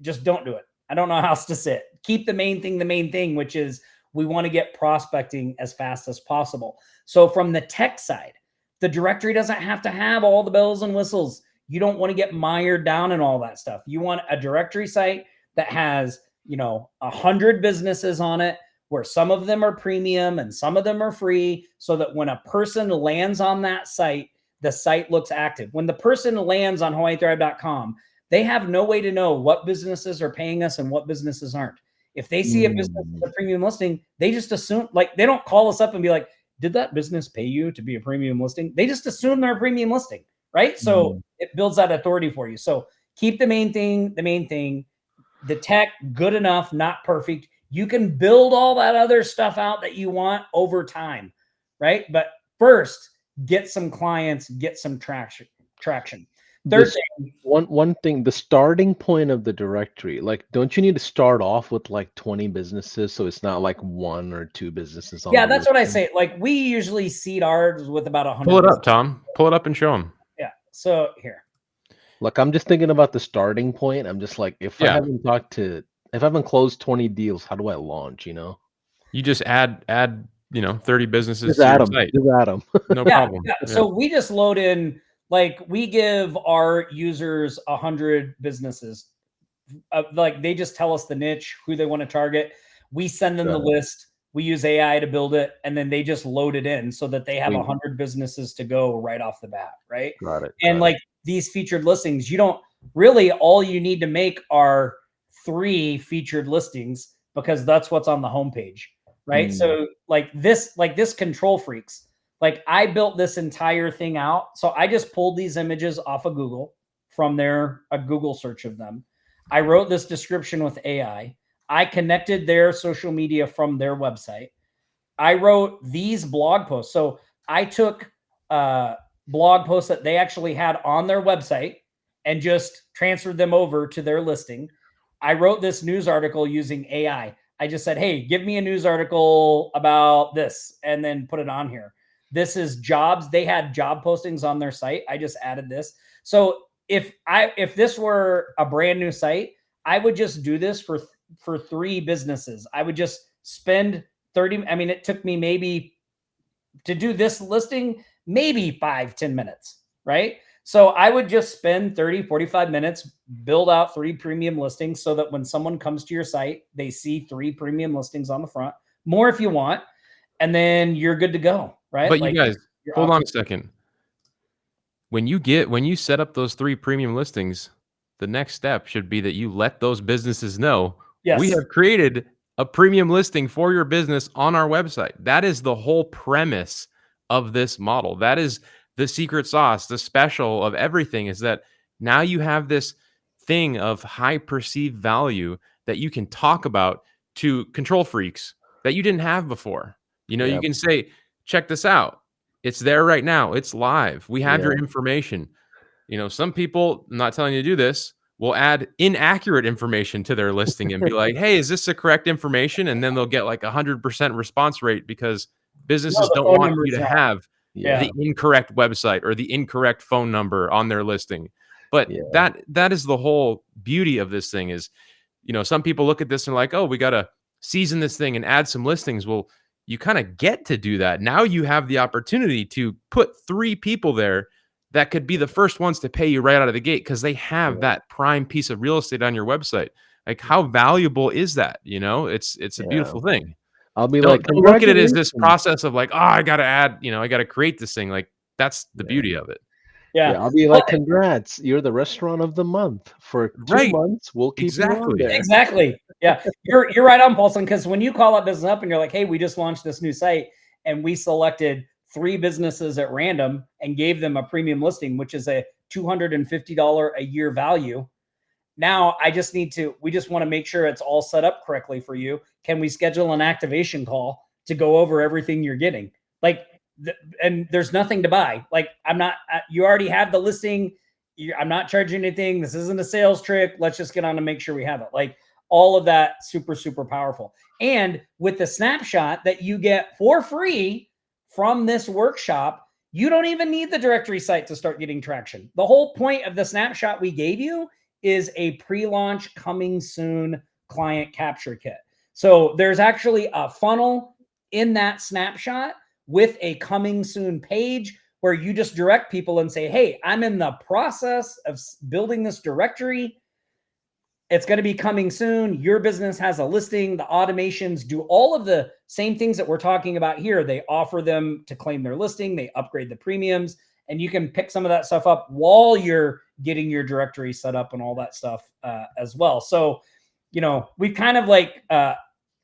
do it. I don't know how else to say it. Keep the main thing, which is We want to get prospecting as fast as possible. So from the tech side, the directory doesn't have to have all the bells and whistles. You don't want to get mired down in all that stuff. You want a directory site that has, 100 businesses on it, where some of them are premium and some of them are free, so that when a person lands on that site, the site looks active. When the person lands on HawaiiThrive.com, they have no way to know what businesses are paying us and what businesses aren't. If they see a business as a premium listing, they just assume, like, they don't call us up and be like, did that business pay you to be a premium listing? They just assume they're a premium listing, right? So it builds that authority for you. So keep the main thing, the tech good enough, not perfect. You can build all that other stuff out that you want over time, right? But first, get some clients, get some traction. Third thing, one thing, the starting point of the directory, like, don't you need to start off with like 20 businesses, so it's not like 1 or 2 businesses on yeah, the that's what I listing? say. Like, we usually seed ours with about 100. Pull it up, Tom. Pull it up and show them. Yeah. So here. Like, I'm just thinking about the starting point. I'm just like, if I haven't closed 20 deals, how do I launch, You just add 30 businesses Just to add your them. site. Just add them. No problem. Yeah. So we just load in, like, we give our users 100 businesses. Like, they just tell us the niche, who they want to target. We send them the list. We use AI to build it, and then they just load it in so that they have 100 businesses to go right off the bat, right? Got it. And like these featured listings, you don't really, all you need to make are 3 featured listings, because that's what's on the homepage, right? So like this Control Freaks, like, I built this entire thing out. So I just pulled these images off of Google from a Google search of them. I wrote this description with AI. I connected their social media from their website. I wrote these blog posts. So I took blog posts that they actually had on their website and just transferred them over to their listing. I wrote this news article using AI. I just said, hey, give me a news article about this, and then put it on here. This is jobs. They had job postings on their site. I just added this. So if this were a brand new site, I would just do this for 3 businesses. I would just spend 30. I mean, it took me maybe to do this listing, maybe 5-10 minutes, right? So I would just spend 30-45 minutes, build out 3 premium listings, so that when someone comes to your site, they see 3 premium listings on the front, more if you want, and then you're good to go, right? But like, you guys, hold on a second. When you set up those 3 premium listings, the next step should be that you let those businesses know, yes, we have created a premium listing for your business on our website. That is the whole premise of this model. That is the secret sauce, the special of everything, is that now you have this thing of high perceived value that you can talk about to control freaks that you didn't have before. You can say, check this out. It's there right now. It's live. We have your information. Some people, I'm not telling you to do this, will add inaccurate information to their listing and be like, hey, is this the correct information? And then they'll get like 100% response rate, because businesses don't want you to have the incorrect website or the incorrect phone number on their listing. But that is the whole beauty of this thing is, some people look at this and like, oh, we got to season this thing and add some listings. Well, you kind of get to do that. Now you have the opportunity to put 3 people there that could be the first ones to pay you right out of the gate, because they have that prime piece of real estate on your website. Like, how valuable is that? It's a beautiful thing. I'll be Don't like, look at it as this process of like, oh, I got to add, I got to create this thing. Like, that's the beauty of it. Yeah. I'll be like, congrats, you're the restaurant of the month for 2 months. We'll keep you on there. Exactly. Yeah, you're right on, Paulson. Because when you call that business up and you're like, hey, we just launched this new site, and we selected 3 businesses at random and gave them a premium listing, which is a $250 a year value. Now we just want to make sure it's all set up correctly for you. Can we schedule an activation call to go over everything you're getting? Like, and there's nothing to buy. Like, you already have the listing. I'm not charging anything. This isn't a sales trick. Let's just get on to make sure we have it. Like, all of that, super, super powerful. And with the snapshot that you get for free from this workshop, you don't even need the directory site to start getting traction. The whole point of the snapshot we gave you is a pre-launch coming soon client capture kit. So there's actually a funnel in that snapshot with a coming soon page where you just direct people and say, hey, I'm in the process of building this directory. It's going to be coming soon. Your business has a listing. The automations do all of the same things that we're talking about here. They offer them to claim their listing. They upgrade the premiums, and you can pick some of that stuff up while you're getting your directory set up and all that stuff as well. So, you know, we've kind of like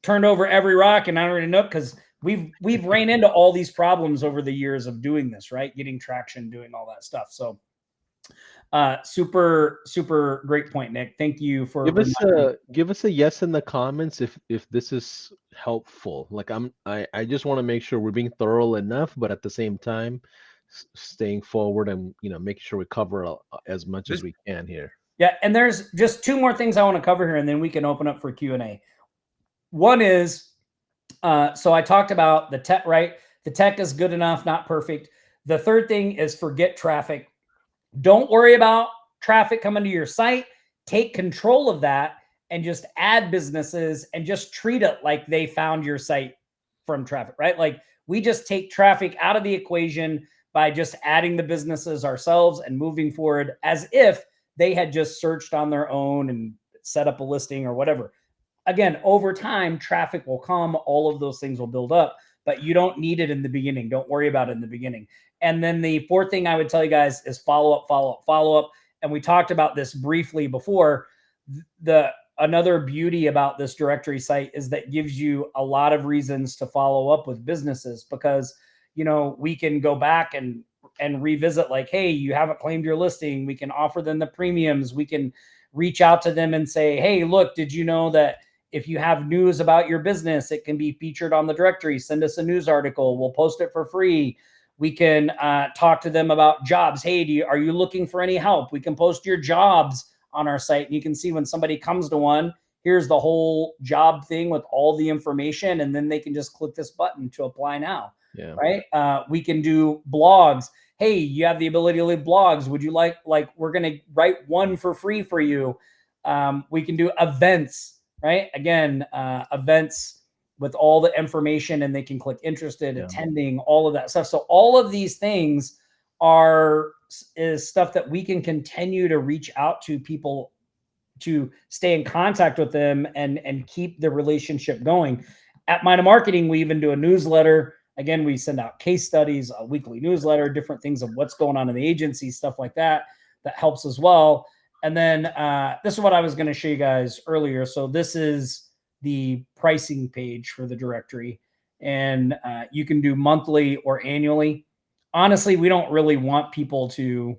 turned over every rock and I don't really know because we've ran into all these problems over the years of doing this, right? Getting traction, doing all that stuff. So super great point, Nick. Thank you for give us a yes in the comments if this is helpful. Like I just want to make sure we're being thorough enough, but at the same time staying forward and making sure we cover as much as we can here. Yeah, and there's just two more things I want to cover here, and then we can open up for Q&A. One is, so I talked about the tech, right? The tech is good enough, not perfect. The third thing is forget traffic. Don't worry about traffic coming to your site. Take control of that and just add businesses and just treat it like they found your site from traffic, right? Like we just take traffic out of the equation by just adding the businesses ourselves and moving forward as if they had just searched on their own and set up a listing or whatever. Again, over time, traffic will come. All of those things will build up, but you don't need it in the beginning. Don't worry about it in the beginning. And then the fourth thing I would tell you guys is follow up. And we talked about this briefly before. Another beauty about this directory site is that gives you a lot of reasons to follow up with businesses because, we can go back and revisit like, hey, you haven't claimed your listing. We can offer them the premiums. We can reach out to them and say, hey, look, did you know that if you have news about your business, it can be featured on the directory? Send us a news article. We'll post it for free. We can talk to them about jobs. Hey, are you looking for any help? We can post your jobs on our site. And you can see when somebody comes to one, here's the whole job thing with all the information. And then they can just click this button to apply now. Yeah. Right. We can do blogs. Hey, you have the ability to leave blogs. Would you like we're going to write one for free for you. We can do events, right? Again, events with all the information and they can click interested, attending, all of that stuff. So all of these things is stuff that we can continue to reach out to people to stay in contact with them and keep the relationship going. At Mind Marketing, we even do a newsletter. Again, we send out case studies, a weekly newsletter, different things of what's going on in the agency, stuff like that helps as well. And then this is what I was going to show you guys earlier. So this is the pricing page for the directory. And you can do monthly or annually. Honestly, we don't really want people to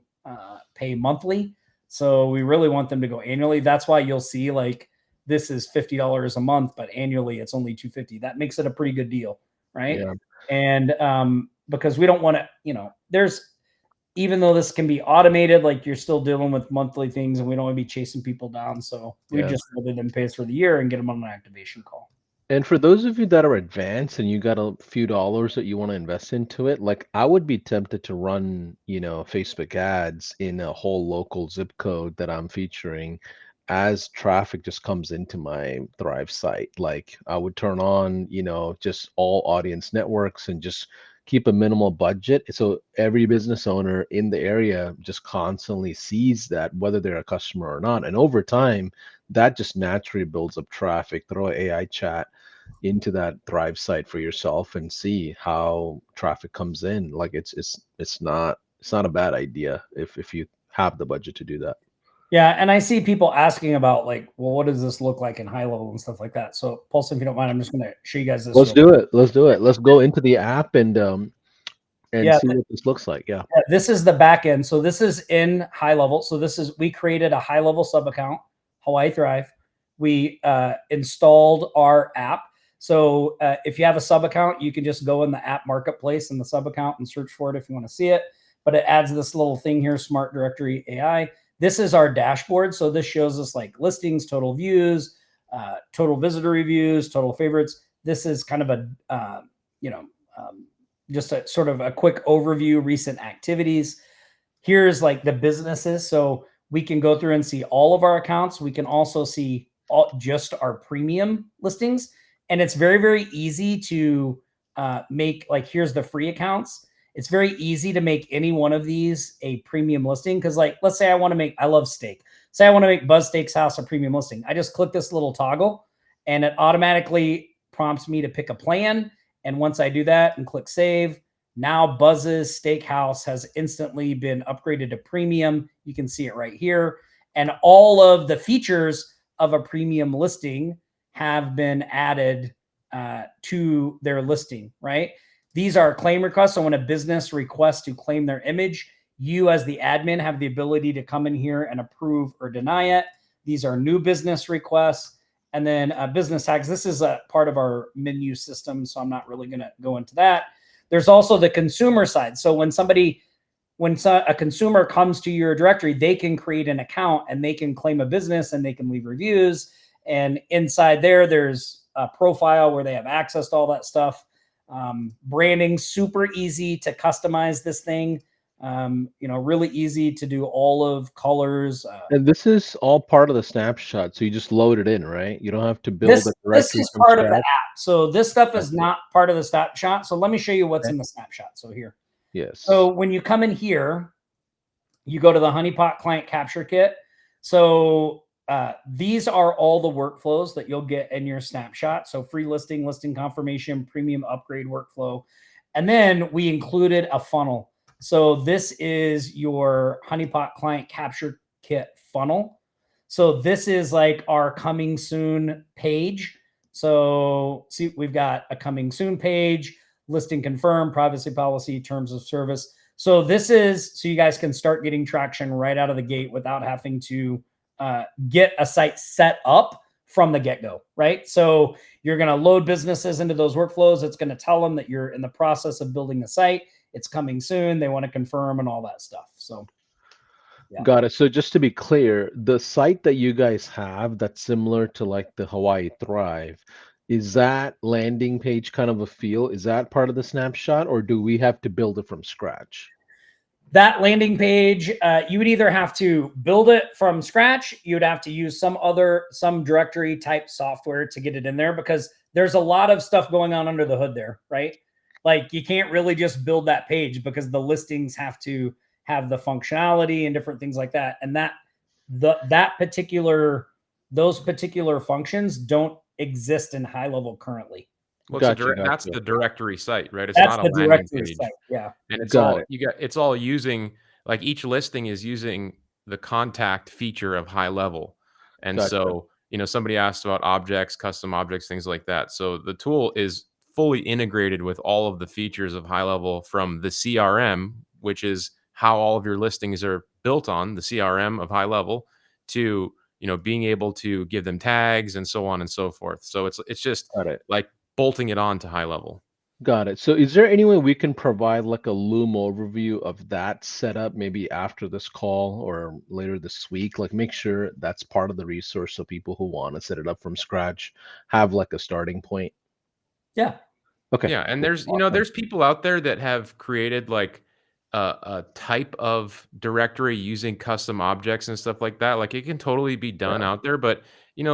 pay monthly. So we really want them to go annually. That's why you'll see like this is $50 a month, but annually it's only $250. That makes it a pretty good deal, right? Yeah. And because we don't want to, even though this can be automated, like you're still dealing with monthly things and we don't want to be chasing people down. So we just rather than pay us for the year and get them on an activation call. And for those of you that are advanced and you got a few dollars that you want to invest into it, like I would be tempted to run, Facebook ads in a whole local zip code that I'm featuring as traffic just comes into my Thrive site. Like I would turn on, just all audience networks and just keep a minimal budget. So every business owner in the area just constantly sees that, whether they're a customer or not. And over time, that just naturally builds up traffic. Throw an AI chat into that Thrive site for yourself and see how traffic comes in. Like it's not a bad idea if you have the budget to do that. Yeah, and I see people asking about like, well, what does this look like in HighLevel and stuff like that. So, Paulson, if you don't mind, I'm just going to show you guys this. Let's do it. Let's go into the app and see what this looks like. Yeah. This is the back end. So this is in HighLevel. So we created a HighLevel sub account, Hawaii Thrive. We installed our app. So if you have a sub account, you can just go in the app marketplace in the sub account and search for it if you want to see it. But it adds this little thing here, Smart Directory AI. This is our dashboard. So this shows us like listings, total views, total visitor reviews, total favorites. This is kind of a, just a sort of a quick overview, recent activities. Here's like the businesses. So we can go through and see all of our accounts. We can also see just our premium listings. And it's very, very easy to make, like, here's the free accounts. It's very easy to make any one of these a premium listing. Cause like, let's say I love steak. Say I want to make Buzz Steakhouse a premium listing. I just click this little toggle and it automatically prompts me to pick a plan. And once I do that and click save, now Buzz's Steakhouse has instantly been upgraded to premium. You can see it right here. And all of the features of a premium listing have been added to their listing, right? These are claim requests. So when a business requests to claim their image, you as the admin have the ability to come in here and approve or deny it. These are new business requests. And then business tags. This is a part of our menu system, so I'm not really going to go into that. There's also the consumer side. So when a consumer comes to your directory, they can create an account and they can claim a business and they can leave reviews. And inside there's a profile where they have access to all that stuff. Branding, super easy to customize this thing. Really easy to do all of colors. And this is all part of the snapshot, so you just load it in, right? You don't have to build a This directory is from part of the scratch. app. So this stuff is Gotcha. not part of the snapshot. So let me show you what's Okay. in the snapshot. So here. Yes. So when you come in here, you go to the Honeypot Client Capture Kit. So these are all the workflows that you'll get in your snapshot. So free listing, listing confirmation, premium upgrade workflow. And then we included a funnel. So this is your Honeypot Client Capture Kit funnel. So this is like our coming soon page. So see, we've got a coming soon page, listing confirmed, privacy policy, terms of service. So this is so you guys can start getting traction right out of the gate without having to get a site set up from the get-go, right? So you're going to load businesses into those workflows. It's going to tell them that you're in the process of building the site. It's coming soon. They want to confirm and all that stuff. So yeah. Got it. So just to be clear, the site that you guys have that's similar to like the Hawaii Thrive, is that landing page kind of a feel? Is that part of the snapshot, or do we have to build it from scratch? That landing page, you would either have to build it from scratch, you would have to use some directory type software to get it in there, because there's a lot of stuff going on under the hood there, right? Like you can't really just build that page because the listings have to have the functionality and different things like that. And those particular functions don't exist in HighLevel currently. Well, Gotcha, that's gotcha. the directory site, right? It's That's not the a landing directory page. site. Yeah. And it's Got all it. it's all using, like, each listing is using the contact feature of HighLevel. And Gotcha. so, somebody asked about objects, custom objects, things like that. So the tool is fully integrated with all of the features of HighLevel, from the CRM, which is how all of your listings are built on, the CRM of HighLevel, to, being able to give them tags and so on and so forth. So it's just Got it. like bolting it on to HighLevel. Got it. So is there any way we can provide like a Loom overview of that setup, maybe after this call or later this week? Like make sure that's part of the resource so people who want to set it up from scratch have like a starting point. Yeah. Okay. Yeah, and Cool. there's Awesome. there's people out there that have created like a type of directory using custom objects and stuff like that. Like it can totally be done Yeah. out there, but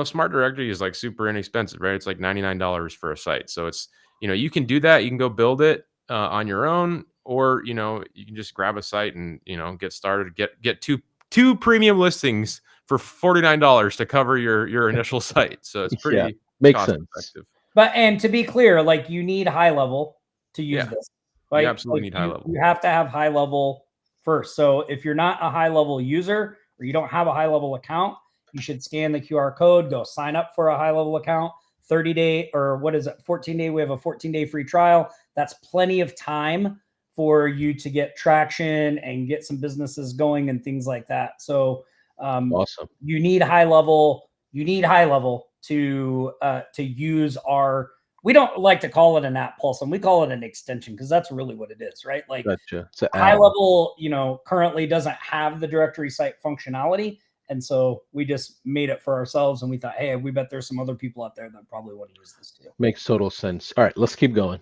Smart Directory is like super inexpensive, right? It's like $99 for a site. So it's you can do that. You can go build it on your own, or you can just grab a site and get started. Get two premium listings for $49 to cover your initial site. So it's Yeah. pretty Makes cost sense. effective. And to be clear, like you need HighLevel to use Yeah. this. You Right? absolutely Like need HighLevel. you have to have HighLevel first. So if you're not a HighLevel user or you don't have a HighLevel account, you should scan the QR code, go sign up for a HighLevel account, 30-day, or what is it, 14-day. We have a 14-day free trial. That's plenty of time for you to get traction and get some businesses going and things like that. So Awesome. you need HighLevel. You need HighLevel to use our. We don't like to call it an app, Paulson. We call it an extension because that's really what it is, right? Like Gotcha. It's an add-on. HighLevel, currently doesn't have the directory site functionality, and so we just made it for ourselves. And we thought, hey, we bet there's some other people out there that probably want to use this too. Makes total sense. All right, let's keep going.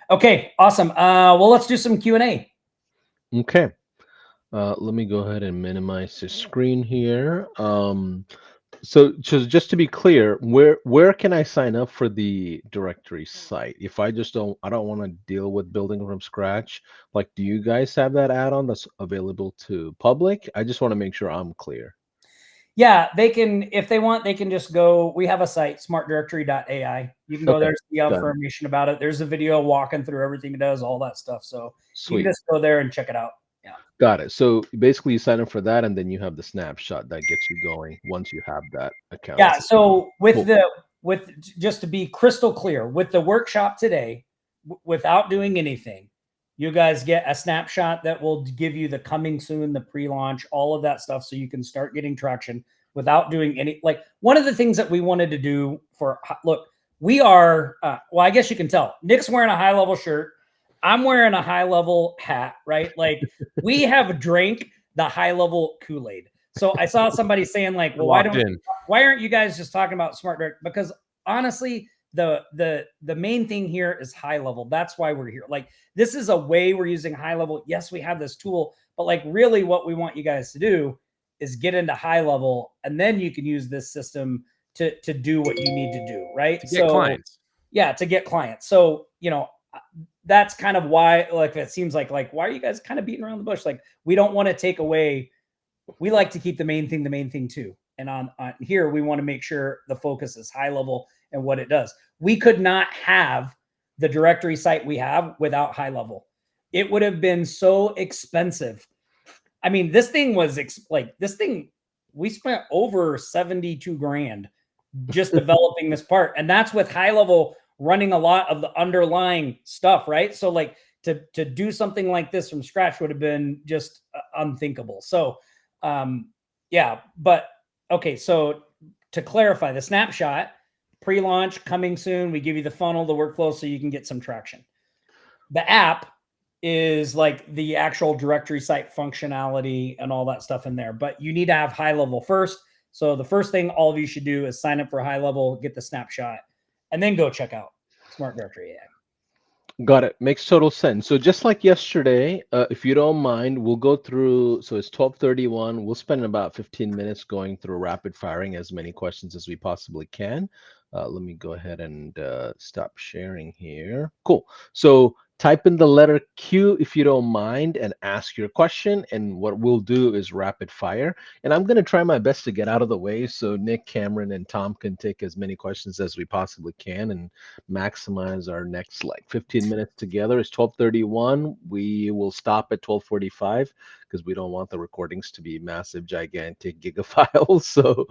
Okay, awesome. Well, let's do some Q&A. Okay. Let me go ahead and minimize the screen here. So just to be clear, where can I sign up for the directory site? If I don't want to deal with building from scratch, like do you guys have that add-on that's available to public? I just want to make sure I'm clear. Yeah, they can, if they want, they can just go. We have a site, smartdirectory.ai. You can go Okay, there, see got it. information about it. There's a video walking through everything it does, all that stuff. So you can Sweet. just go there and check it out. Yeah. Got it. So basically you sign up for that and then you have the snapshot that gets you going once you have that account. Yeah. So with Cool. with just to be crystal clear, with the workshop today, without doing anything, you guys get a snapshot that will give you the coming soon, the pre-launch, all of that stuff, so you can start getting traction without doing any. Like, one of the things that we wanted to do for, look, we are well, I guess you can tell Nick's wearing a HighLevel shirt, I'm wearing a HighLevel hat, right? Like, we have drank the HighLevel Kool-Aid. So I saw somebody saying like, well, Locked in. why aren't you guys just talking about smart direct? Because honestly, the main thing here is HighLevel. That's why we're here. Like, this is a way we're using HighLevel. Yes, we have this tool, but like, really what we want you guys to do is get into HighLevel, and then you can use this system to do what you need to do, right? To get clients. Yeah, to get clients. So, that's kind of why, like, it seems like why are you guys kind of beating around the bush? Like, we don't want to take away, we like to keep the main thing too. And on here, we want to make sure the focus is HighLevel and what it does. We could not have the directory site we have without HighLevel. It would have been so expensive. I mean, this thing was we spent over 72 grand just developing this part. And that's with HighLevel running a lot of the underlying stuff, right? So like to do something like this from scratch would have been just unthinkable. So yeah, but okay. So to clarify, the snapshot pre-launch coming soon, we give you the funnel, the workflow, so you can get some traction. The app is like the actual directory site functionality and all that stuff in there, but you need to have HighLevel first. So the first thing all of you should do is sign up for HighLevel, get the snapshot, and then go check out Smart Directory AI. Got it. Makes total sense. So just like yesterday, if you don't mind, we'll go through. So it's 12:31. We'll spend about 15 minutes going through rapid firing as many questions as we possibly can. Let me go ahead and stop sharing here. Cool. So type in the letter Q if you don't mind and ask your question. And what we'll do is rapid fire. And I'm going to try my best to get out of the way so Nick, Cameron, and Tom can take as many questions as we possibly can and maximize our next like 15 minutes together. It's 12:31. We will stop at 12:45 because we don't want the recordings to be massive, gigantic gigafiles. So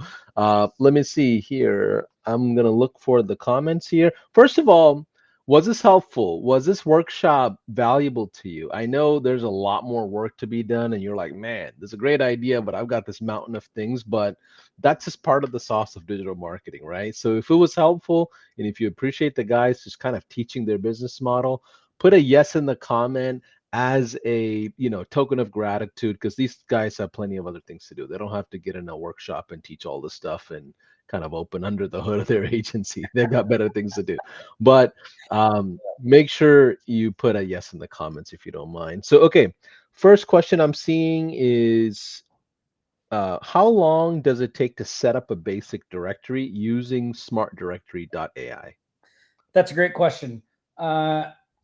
let me see here. I'm going to look for the comments here. First of all, was this helpful? Was this workshop valuable to you? I know there's a lot more work to be done, and you're like, man, this is a great idea, but I've got this mountain of things. But that's just part of the sauce of digital marketing, right? So if it was helpful, and if you appreciate the guys just kind of teaching their business model, put a yes in the comment as a token of gratitude, because these guys have plenty of other things to do. They don't have to get in a workshop and teach all this stuff and kind of open under the hood of their agency. They've got better things to do. But make sure you put a yes in the comments if you don't mind. So, okay, first question I'm seeing is how long does it take to set up a basic directory using smartdirectory.ai? That's a great question.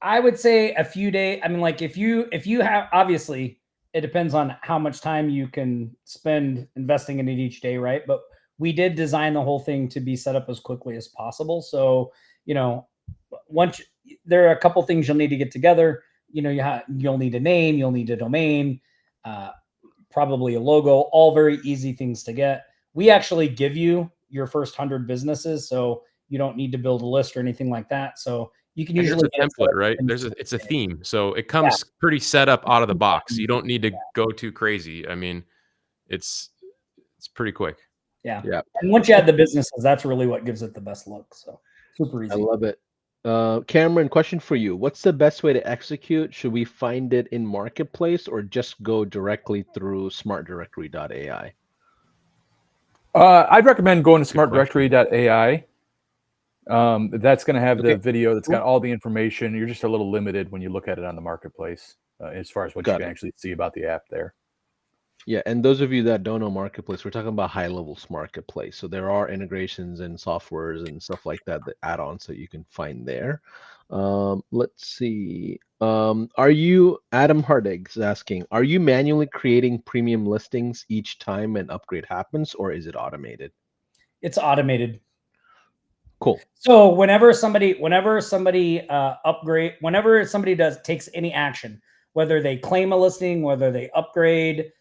I would say a few days. I mean, like, if you have, obviously it depends on how much time you can spend investing in it each day, right? But we did design the whole thing to be set up as quickly as possible. So, once there are a couple things you'll need to get together. You'll need a name, you'll need a domain, probably a logo, all very easy things to get. We actually give you your first 100 businesses, so you don't need to build a list or anything like that. So you can And there's usually a get template, right? It's a theme. So it comes pretty set up out of the box. You don't need to go too crazy. I mean, it's pretty quick. Yeah. Yeah, And once you add the businesses, that's really what gives it the best look. So super I easy. love it. Cameron, question for you. What's the best way to execute? Should we find it in Marketplace or just go directly through smartdirectory.ai? I'd recommend going to Good question. smartdirectory.ai. That's going to have the Okay. video that's got all the information. You're just a little limited when you look at it on the marketplace as far as what you Got can it. actually see about the app there. Yeah, and those of you that don't know Marketplace, we're talking about high levels Marketplace. So there are integrations and softwares and stuff like that, the add-ons that you can find there. Let's see. Are you, Adam Hardig is asking, are you manually creating premium listings each time an upgrade happens, or is it automated? It's automated. Cool. So whenever somebody takes any action, whether they claim a listing, whether they upgrade,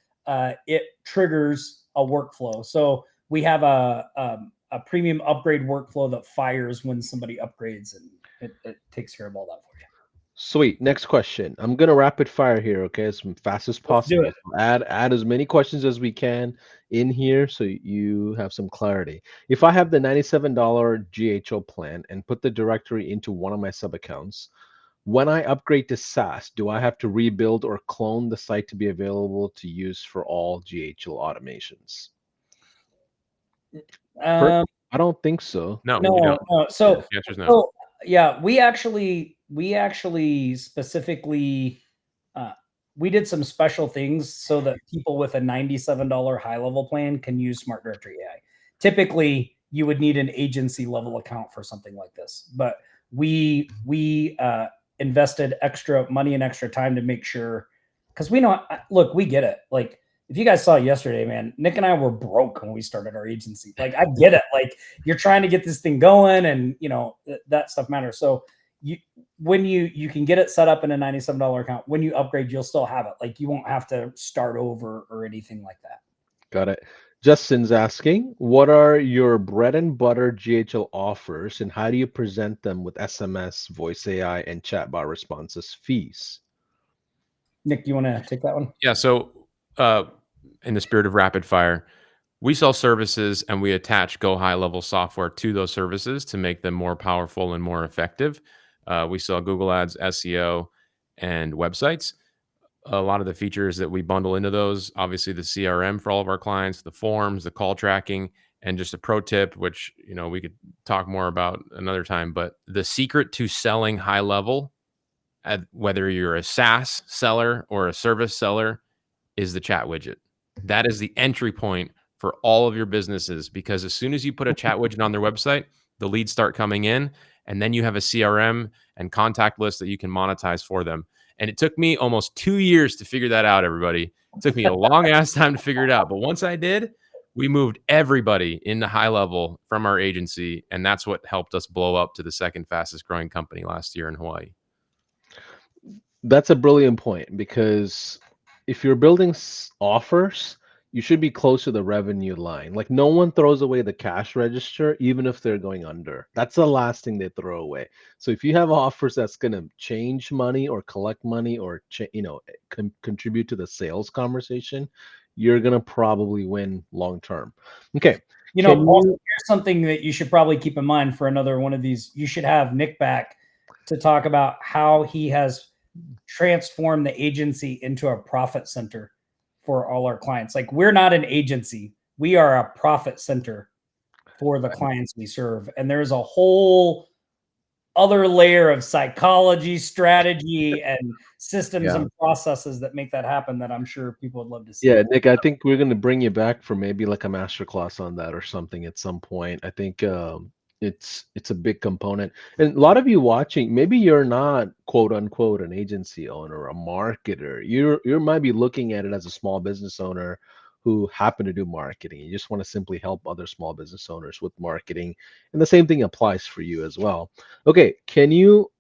it triggers a workflow. So we have a premium upgrade workflow that fires when somebody upgrades, and it takes care of all that for you. Sweet. Next question. I'm gonna rapid fire here, okay, as fast as Let's do possible. it. So add as many questions as we can in here so you have some clarity. If I have the $97 GHO plan and put the directory into one of my sub accounts, when I upgrade to SaaS, do I have to rebuild or clone the site to be available to use for all GHO automations? Per- Um, I don't think so. No, you no, don't. no. Yeah, the answer is no. So yeah, we actually specifically we did some special things so that people with a $97 high level plan can use Smart Directory AI. Typically, you would need an agency level account for something like this, but we invested extra money and extra time to make sure, because we know, look, we get it. Like, if you guys saw yesterday, man, Nick and I were broke when we started our agency. Like, I get it. Like, you're trying to get this thing going, and that stuff matters. So when you can get it set up in a $97 account, when you upgrade, you'll still have it. Like, you won't have to start over or anything like that. Got it. Justin's asking, what are your bread and butter GHL offers and how do you present them with SMS, voice AI, and chatbot responses fees? Nick, you want to take that one? Yeah. So, in the spirit of rapid fire, we sell services and we attach Go High Level software to those services to make them more powerful and more effective. We sell Google Ads, SEO, and websites. A lot of the features that we bundle into those, obviously the CRM for all of our clients, the forms, the call tracking, and just a pro tip, which we could talk more about another time. But the secret to selling high level, whether you're a SaaS seller or a service seller, is the chat widget. That is the entry point for all of your businesses, because as soon as you put a chat widget on their website, the leads start coming in, and then you have a CRM and contact list that you can monetize for them. And it took me almost 2 years to figure that out, everybody. It took me a long ass time to figure it out. But once I did, we moved everybody into high level from our agency. And that's what helped us blow up to the second fastest growing company last year in Hawaii. That's a brilliant point because if you're building offers, you should be close to the revenue line. Like no one throws away the cash register, even if they're going under. That's the last thing they throw away. So if you have offers that's going to change money or collect money or contribute to the sales conversation, you're going to probably win long term. Okay. Paul, here's something that you should probably keep in mind for another one of these. You should have Nick back to talk about how he has transformed the agency into a profit center for all our clients. Like, we're not an agency, we are a profit center for the clients we serve. And there's a whole other layer of psychology, strategy, and systems and processes that make that happen that I'm sure people would love to see. Yeah, Nick, I think we're going to bring you back for maybe like a master class on that or something at some point. I think it's a big component. And a lot of you watching, maybe you're not quote unquote an agency owner, a marketer. You might be looking at it as a small business owner who happen to do marketing. You just want to simply help other small business owners with marketing. And the same thing applies for you as well. Okay, can you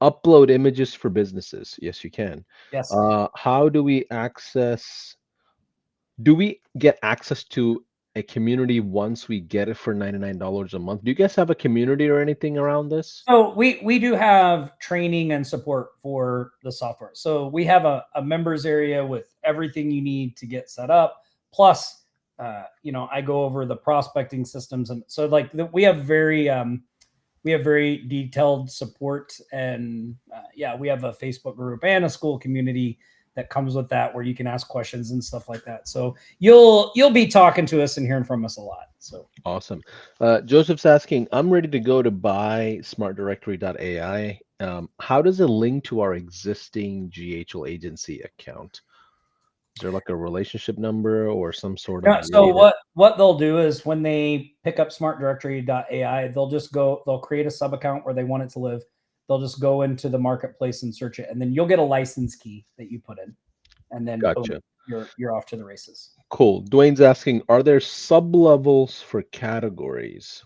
upload images for businesses? Yes, you can. Yes. How do we access? Do we get access to a community once we get it for $99 a month? Do you guys have a community or anything around this? So we do have training and support for the software. So we have a members area with everything you need to get set up. Plus, I go over the prospecting systems, and so we have very detailed support, and we have a Facebook group and a school community that comes with that, where you can ask questions and stuff like that. So you'll be talking to us and hearing from us a lot. So awesome. Joseph's asking, I'm ready to go to buy smartdirectory.ai. How does it link to our existing GHL agency account? Is there like a relationship number or some sort of Yeah, so way to? what they'll do is when they pick up smartdirectory.ai, they'll create a sub account where they want it to live. They'll just go into the marketplace and search it, and then you'll get a license key that you put in, and then boom, Gotcha. you're off to the races. Cool. Dwayne's asking, are there sub levels for categories?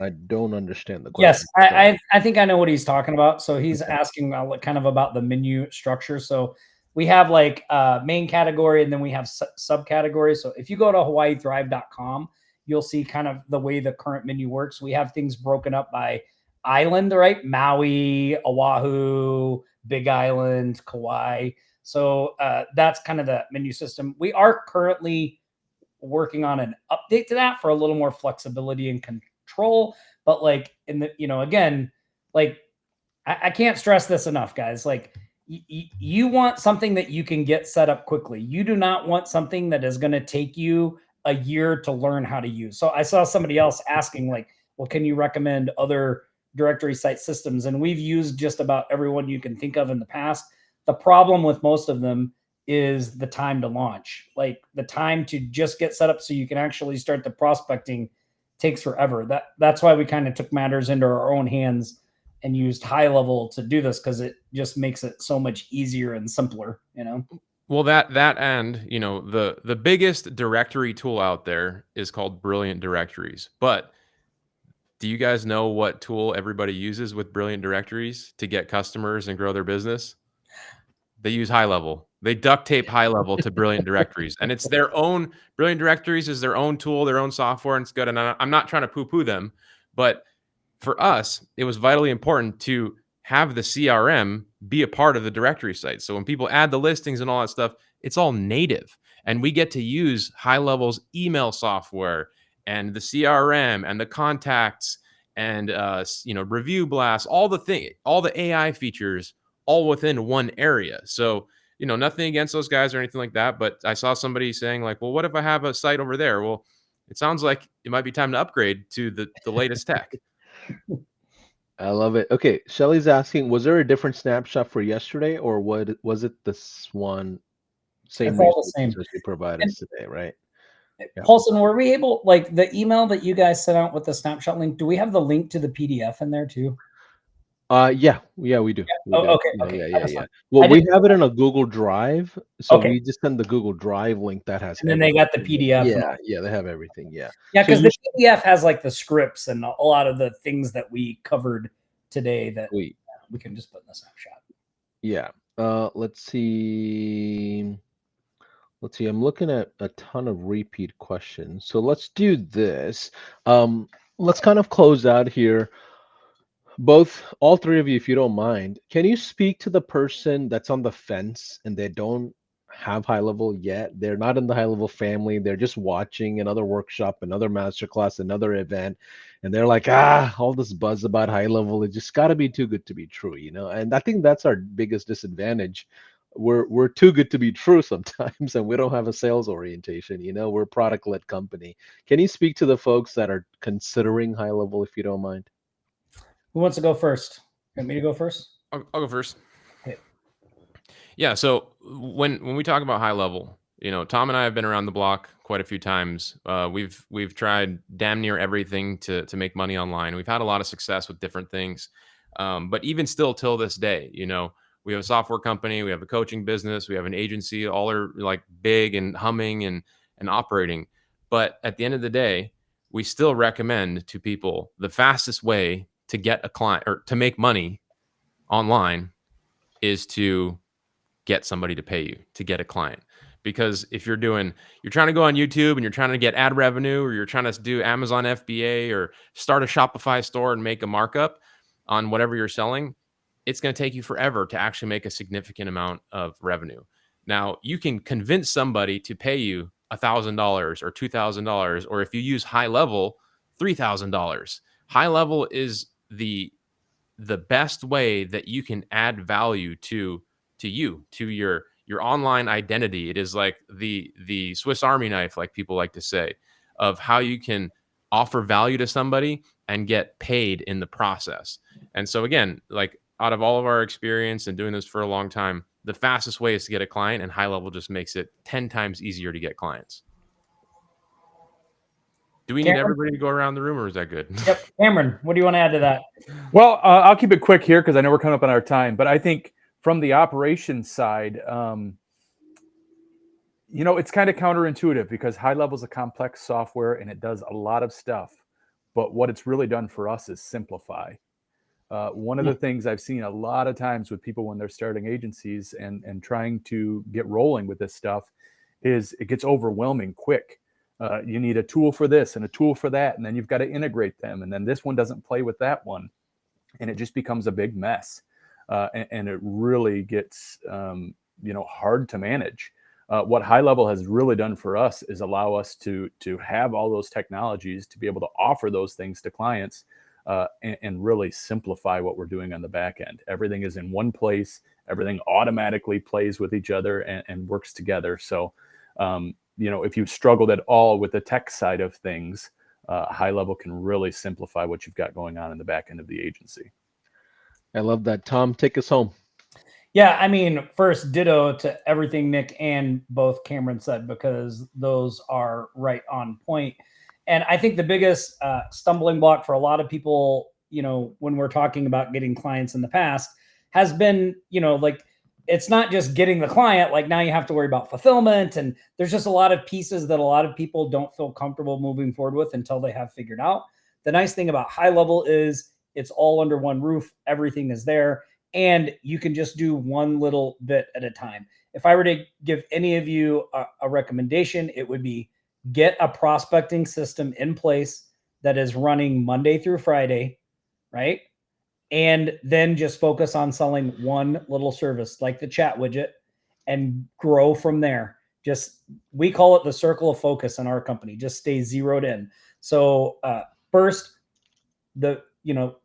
I don't understand the Yes, question. I think I know what he's talking about. So he's Okay. asking kind of about the menu structure. So we have like main category, and then we have subcategories. So if you go to hawaiithrive.com, you'll see kind of the way the current menu works. We have things broken up by island, right? Maui, Oahu, Big Island, Kauai. So that's kind of the menu system. We are currently working on an update to that for a little more flexibility and control. But like in the, again, like I can't stress this enough, guys. Like you want something that you can get set up quickly. You do not want something that is going to take you a year to learn how to use. So I saw somebody else asking, like, well, can you recommend other directory site systems? And we've used just about everyone you can think of in the past. The problem with most of them is the time to launch. Like the time to just get set up so you can actually start the prospecting takes forever. That's why we kind of took matters into our own hands and used HighLevel to do this, because it just makes it so much easier and simpler, Well, that and the biggest directory tool out there is called Brilliant Directories. But do you guys know what tool everybody uses with Brilliant Directories to get customers and grow their business? They use HighLevel. They duct tape HighLevel to Brilliant Directories, and it's their own. Brilliant Directories is their own tool, their own software, and it's good. And I'm not trying to poo-poo them, but for us, it was vitally important to have the CRM be a part of the directory site. So when people add the listings and all that stuff, it's all native. And we get to use HighLevel's email software and the CRM and the contacts and review blasts, all the AI features all within one area. So, nothing against those guys or anything like that, but I saw somebody saying like, well, what if I have a site over there? Well, it sounds like it might be time to upgrade to the latest tech. I love it. Okay, Shelly's asking, was there a different snapshot for yesterday, or what was it this one same It's all the resources same. that you provide And us today, right? Yeah. Paulson, were we able, like the email that you guys sent out with the snapshot link, do we have the link to the PDF in there too? Yeah, we do. We Oh, do. okay, Yeah, okay. yeah, I yeah, just yeah. want, Well, I we didn't, have it in a Google Drive, so okay. we just send the Google Drive link that has And then they everything. got the PDF and all. Yeah, they have everything. Yeah. Yeah, So because you the PDF has like the scripts and a lot of the things that we covered today that wait. we can just put in the snapshot. Yeah. Let's see. Let's see. I'm looking at a ton of repeat questions. So let's do this. Let's kind of close out here. All three of you, if you don't mind, can you speak to the person that's on the fence and they don't have high level yet? They're not in the high level family. They're just watching another workshop, another masterclass, another event, and they're like, all this buzz about high level, it just got to be too good to be true, you know? And I think that's our biggest disadvantage. We're too good to be true sometimes, and we don't have a sales orientation, you know? We're a product led company. Can you speak to the folks that are considering high level, if you don't mind? Who wants to go first? You want me to go first? I'll go first. Okay. Yeah. So when we talk about high level, Tom and I have been around the block quite a few times. We've tried damn near everything to make money online. We've had a lot of success with different things, but even still till this day, we have a software company, we have a coaching business, we have an agency. All are like big and humming and operating. But at the end of the day, we still recommend to people the fastest way to get a client or to make money online is to get somebody to pay you to get a client. Because if you're trying to go on YouTube and you're trying to get ad revenue, or you're trying to do Amazon FBA or start a Shopify store and make a markup on whatever you're selling, it's going to take you forever to actually make a significant amount of revenue. Now, you can convince somebody to pay you $1,000 or $2,000, or if you use HighLevel, $3,000. HighLevel is the best way that you can add value to your online identity. It is like the Swiss Army knife, like people like to say, of how you can offer value to somebody and get paid in the process. And so again, like out of all of our experience and doing this for a long time, the fastest way is to get a client, and HighLevel just makes it 10 times easier to get clients. Do we need Cameron? everybody to go around the room, or is that good? Yep. Cameron, what do you want to add to that? Well, I'll keep it quick here because I know we're coming up on our time. But I think from the operations side, it's kind of counterintuitive because HighLevel is a complex software and it does a lot of stuff. But what it's really done for us is simplify. One of the things I've seen a lot of times with people when they're starting agencies and trying to get rolling with this stuff is it gets overwhelming quick. You need a tool for this and a tool for that, and then you've got to integrate them, and then this one doesn't play with that one, and it just becomes a big mess, and it really gets hard to manage. What HighLevel has really done for us is allow us to have all those technologies to be able to offer those things to clients, and really simplify what we're doing on the back end. Everything is in one place. Everything automatically plays with each other and works together. So, if you've struggled at all with the tech side of things, HighLevel can really simplify what you've got going on in the back end of the agency. I love that. Tom, take us home. Yeah, I mean, first, ditto to everything Nick and both Cameron said, because those are right on point. And I think the biggest stumbling block for a lot of people, when we're talking about getting clients in the past, has been, like, it's not just getting the client. Like, now you have to worry about fulfillment, and there's just a lot of pieces that a lot of people don't feel comfortable moving forward with until they have figured out. The nice thing about HighLevel is it's all under one roof. Everything is there, and you can just do one little bit at a time. If I were to give any of you a recommendation, it would be get a prospecting system in place that is running Monday through Friday, right? And then just focus on selling one little service like the chat widget and grow from there. We call it the circle of focus in our company. Just stay zeroed in. So first,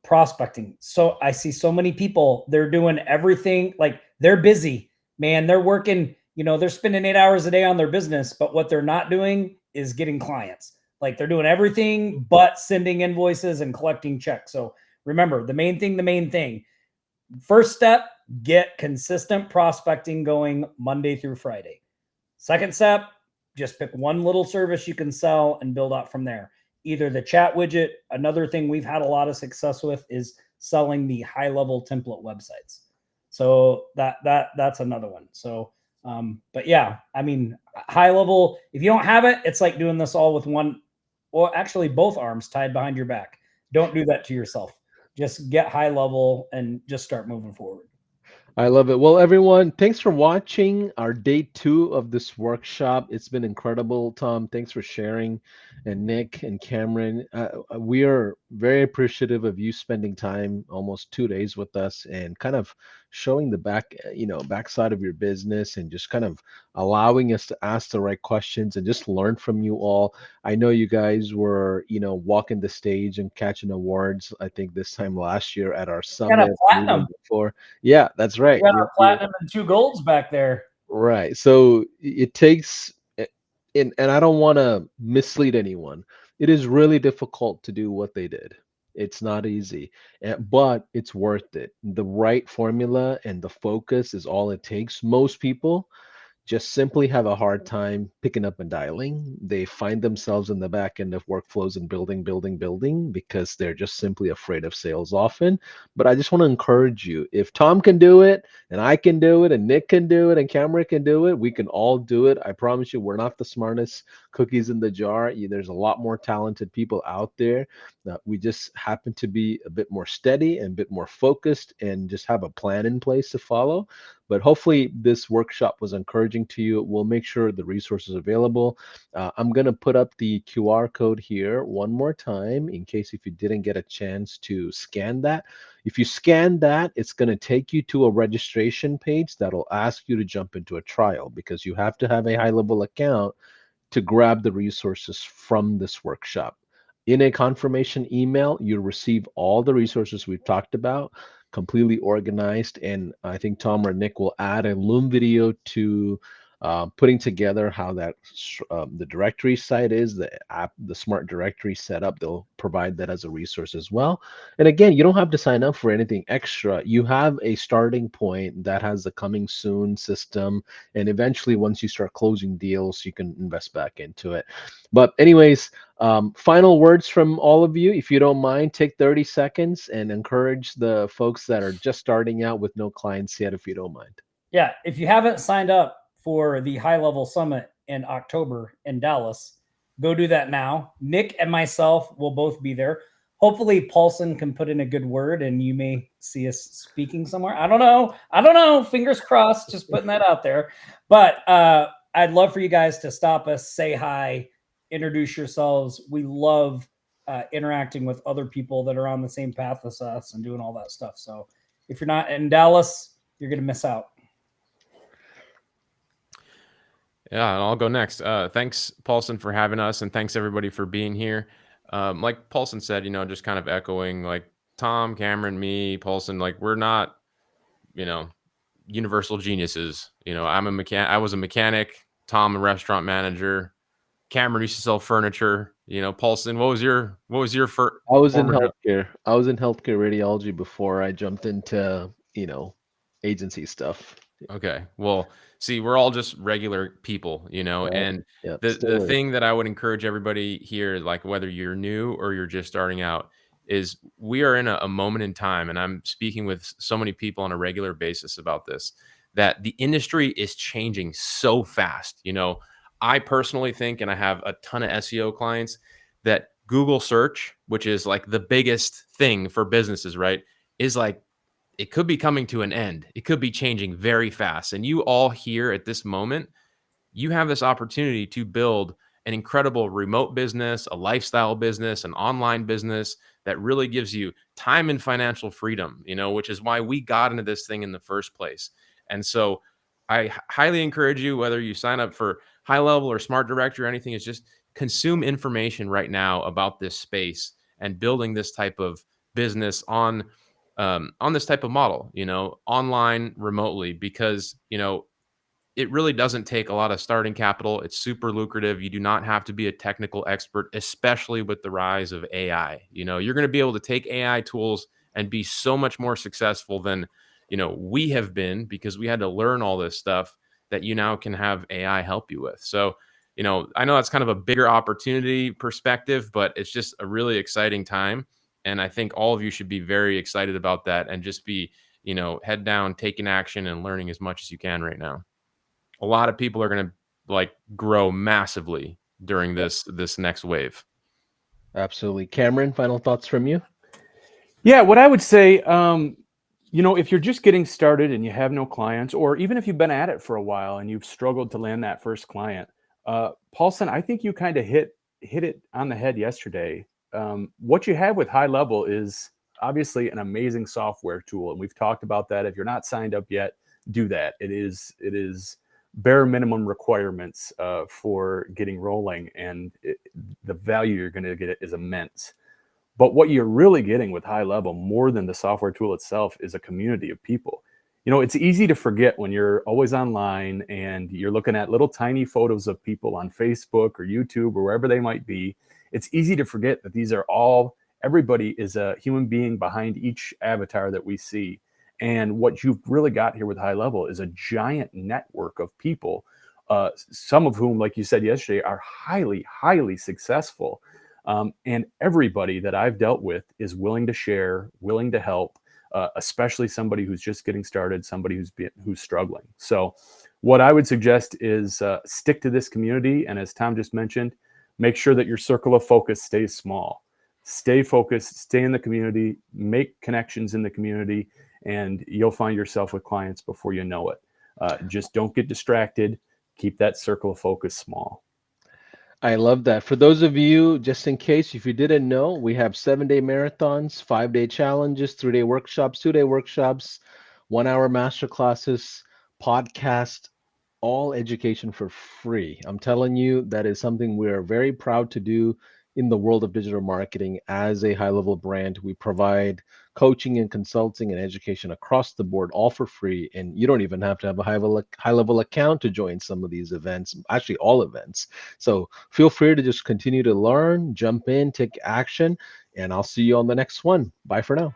prospecting. So I see so many people, they're doing everything, like they're busy, man. They're working, they're spending 8 hours a day on their business, but what they're not doing is getting clients. Like, they're doing everything but sending invoices and collecting checks. So remember, the main thing, first step, get consistent prospecting going Monday through Friday. Second step, just pick one little service you can sell and build out from there. Either the chat widget. Another thing we've had a lot of success with is selling the HighLevel template websites. So that's another one. So, but yeah, I mean, HighLevel, if you don't have it, it's like doing this all with one, or actually both arms tied behind your back. Don't do that to yourself. Just get HighLevel and just start moving forward. I love it. Well, everyone, thanks for watching our day 2 of this workshop. It's been incredible. Tom, thanks for sharing. And Nick and Cameron, we are very appreciative of you spending time, almost 2 days with us, and kind of showing the backside of your business, and just kind of allowing us to ask the right questions and just learn from you all. I know you guys were, walking the stage and catching awards, I think this time last year at our summit. Platinum. Before. Yeah, that's right. We got our platinum and 2 golds back there. Right. So it takes, and I don't want to mislead anyone. It is really difficult to do what they did. It's not easy, but it's worth it. The right formula and the focus is all it takes. Most people just simply have a hard time picking up and dialing. They find themselves in the back end of workflows and building because they're just simply afraid of sales often. But I just want to encourage you, if Tom can do it, and I can do it, and Nick can do it, and Cameron can do it, we can all do it. I promise you, we're not the smartest cookies in the jar. There's a lot more talented people out there. We just happen to be a bit more steady and a bit more focused and just have a plan in place to follow. But hopefully this workshop was encouraging to you. We'll make sure the resources are available. I'm going to put up the QR code here one more time in case if you didn't get a chance to scan that. If you scan that, it's going to take you to a registration page that'll ask you to jump into a trial, because you have to have a HighLevel account to grab the resources from this workshop. In a confirmation email, you'll receive all the resources we've talked about, completely organized. And I think Tom or Nick will add a Loom video to putting together how the directory site is, the app, the smart directory setup. They'll provide that as a resource as well. And again, you don't have to sign up for anything extra. You have a starting point that has the coming soon system, and eventually, once you start closing deals, you can invest back into it. But anyways, final words from all of you, if you don't mind, take 30 seconds and encourage the folks that are just starting out with no clients yet, if you don't mind. Yeah, if you haven't signed up for the High Level Summit in October in Dallas, go do that now. Nick and myself will both be there. Hopefully, Paulson can put in a good word and you may see us speaking somewhere. I don't know. Fingers crossed, just putting that out there. But I'd love for you guys to stop us, say hi, introduce yourselves. We love interacting with other people that are on the same path as us and doing all that stuff. So if you're not in Dallas, you're going to miss out. Yeah, and I'll go next. Thanks, Paulson, for having us, and thanks everybody for being here. Like Paulson said, just kind of echoing like Tom, Cameron, me, Paulson, like we're not, universal geniuses. I was a mechanic, Tom, a restaurant manager, Cameron used to sell furniture. Paulson, what was your I was in former job? healthcare. I was in healthcare radiology before I jumped into, agency stuff. Okay. Well, see, we're all just regular people, Right. and Yeah. the Still is. thing that I would encourage everybody here, like whether you're new or you're just starting out, is we are in a moment in time, and I'm speaking with so many people on a regular basis about this, that the industry is changing so fast. I personally think, and I have a ton of SEO clients, that Google search, which is like the biggest thing for businesses, right, is like it could be coming to an end. It could be changing very fast. And you all here at this moment, you have this opportunity to build an incredible remote business, a lifestyle business, an online business that really gives you time and financial freedom, which is why we got into this thing in the first place. And so I highly encourage you, whether you sign up for High Level or Smart Directory or anything, is just consume information right now about this space and building this type of business on this type of model, online remotely, because, it really doesn't take a lot of starting capital. It's super lucrative. You do not have to be a technical expert, especially with the rise of AI. You're going to be able to take AI tools and be so much more successful than, we have been, because we had to learn all this stuff that you now can have AI help you with. So, I know that's kind of a bigger opportunity perspective, but it's just a really exciting time. And I think all of you should be very excited about that and just be, head down, taking action and learning as much as you can right now. A lot of people are going to like grow massively during this next wave. Absolutely. Cameron, final thoughts from you? Yeah, what I would say, if you're just getting started and you have no clients, or even if you've been at it for a while and you've struggled to land that first client, Paulson, I think you kind of hit it on the head yesterday. What you have with High Level is obviously an amazing software tool, and we've talked about that. If you're not signed up yet, do that. It is bare minimum requirements for getting rolling, and the value you're going to get is immense. But what you're really getting with High Level, more than the software tool itself, is a community of people. It's easy to forget when you're always online and you're looking at little tiny photos of people on Facebook or YouTube or wherever they might be. It's easy to forget that everybody is a human being behind each avatar that we see. And what you've really got here with High Level is a giant network of people, some of whom, like you said yesterday, are highly, highly successful. And everybody that I've dealt with is willing to share, willing to help, especially somebody who's just getting started, somebody who's struggling. So what I would suggest is stick to this community. And as Tom just mentioned, make sure that your circle of focus stays small. Stay focused, stay in the community, make connections in the community, and you'll find yourself with clients before you know it. Just don't get distracted. Keep that circle of focus small. I love that. For those of you, just in case, if you didn't know, we have 7-day marathons, 5-day challenges, 3-day workshops, 2-day workshops, 1-hour master classes, podcast, all education for free. I'm telling you, that is something we're very proud to do. in the world of digital marketing as a high level brand. We provide coaching and consulting and education across the board, all for free. And you don't even have to have a high level account to join some of these events, actually, all events. So feel free to just continue to learn, jump in, take action, and I'll see you on the next one. Bye for now.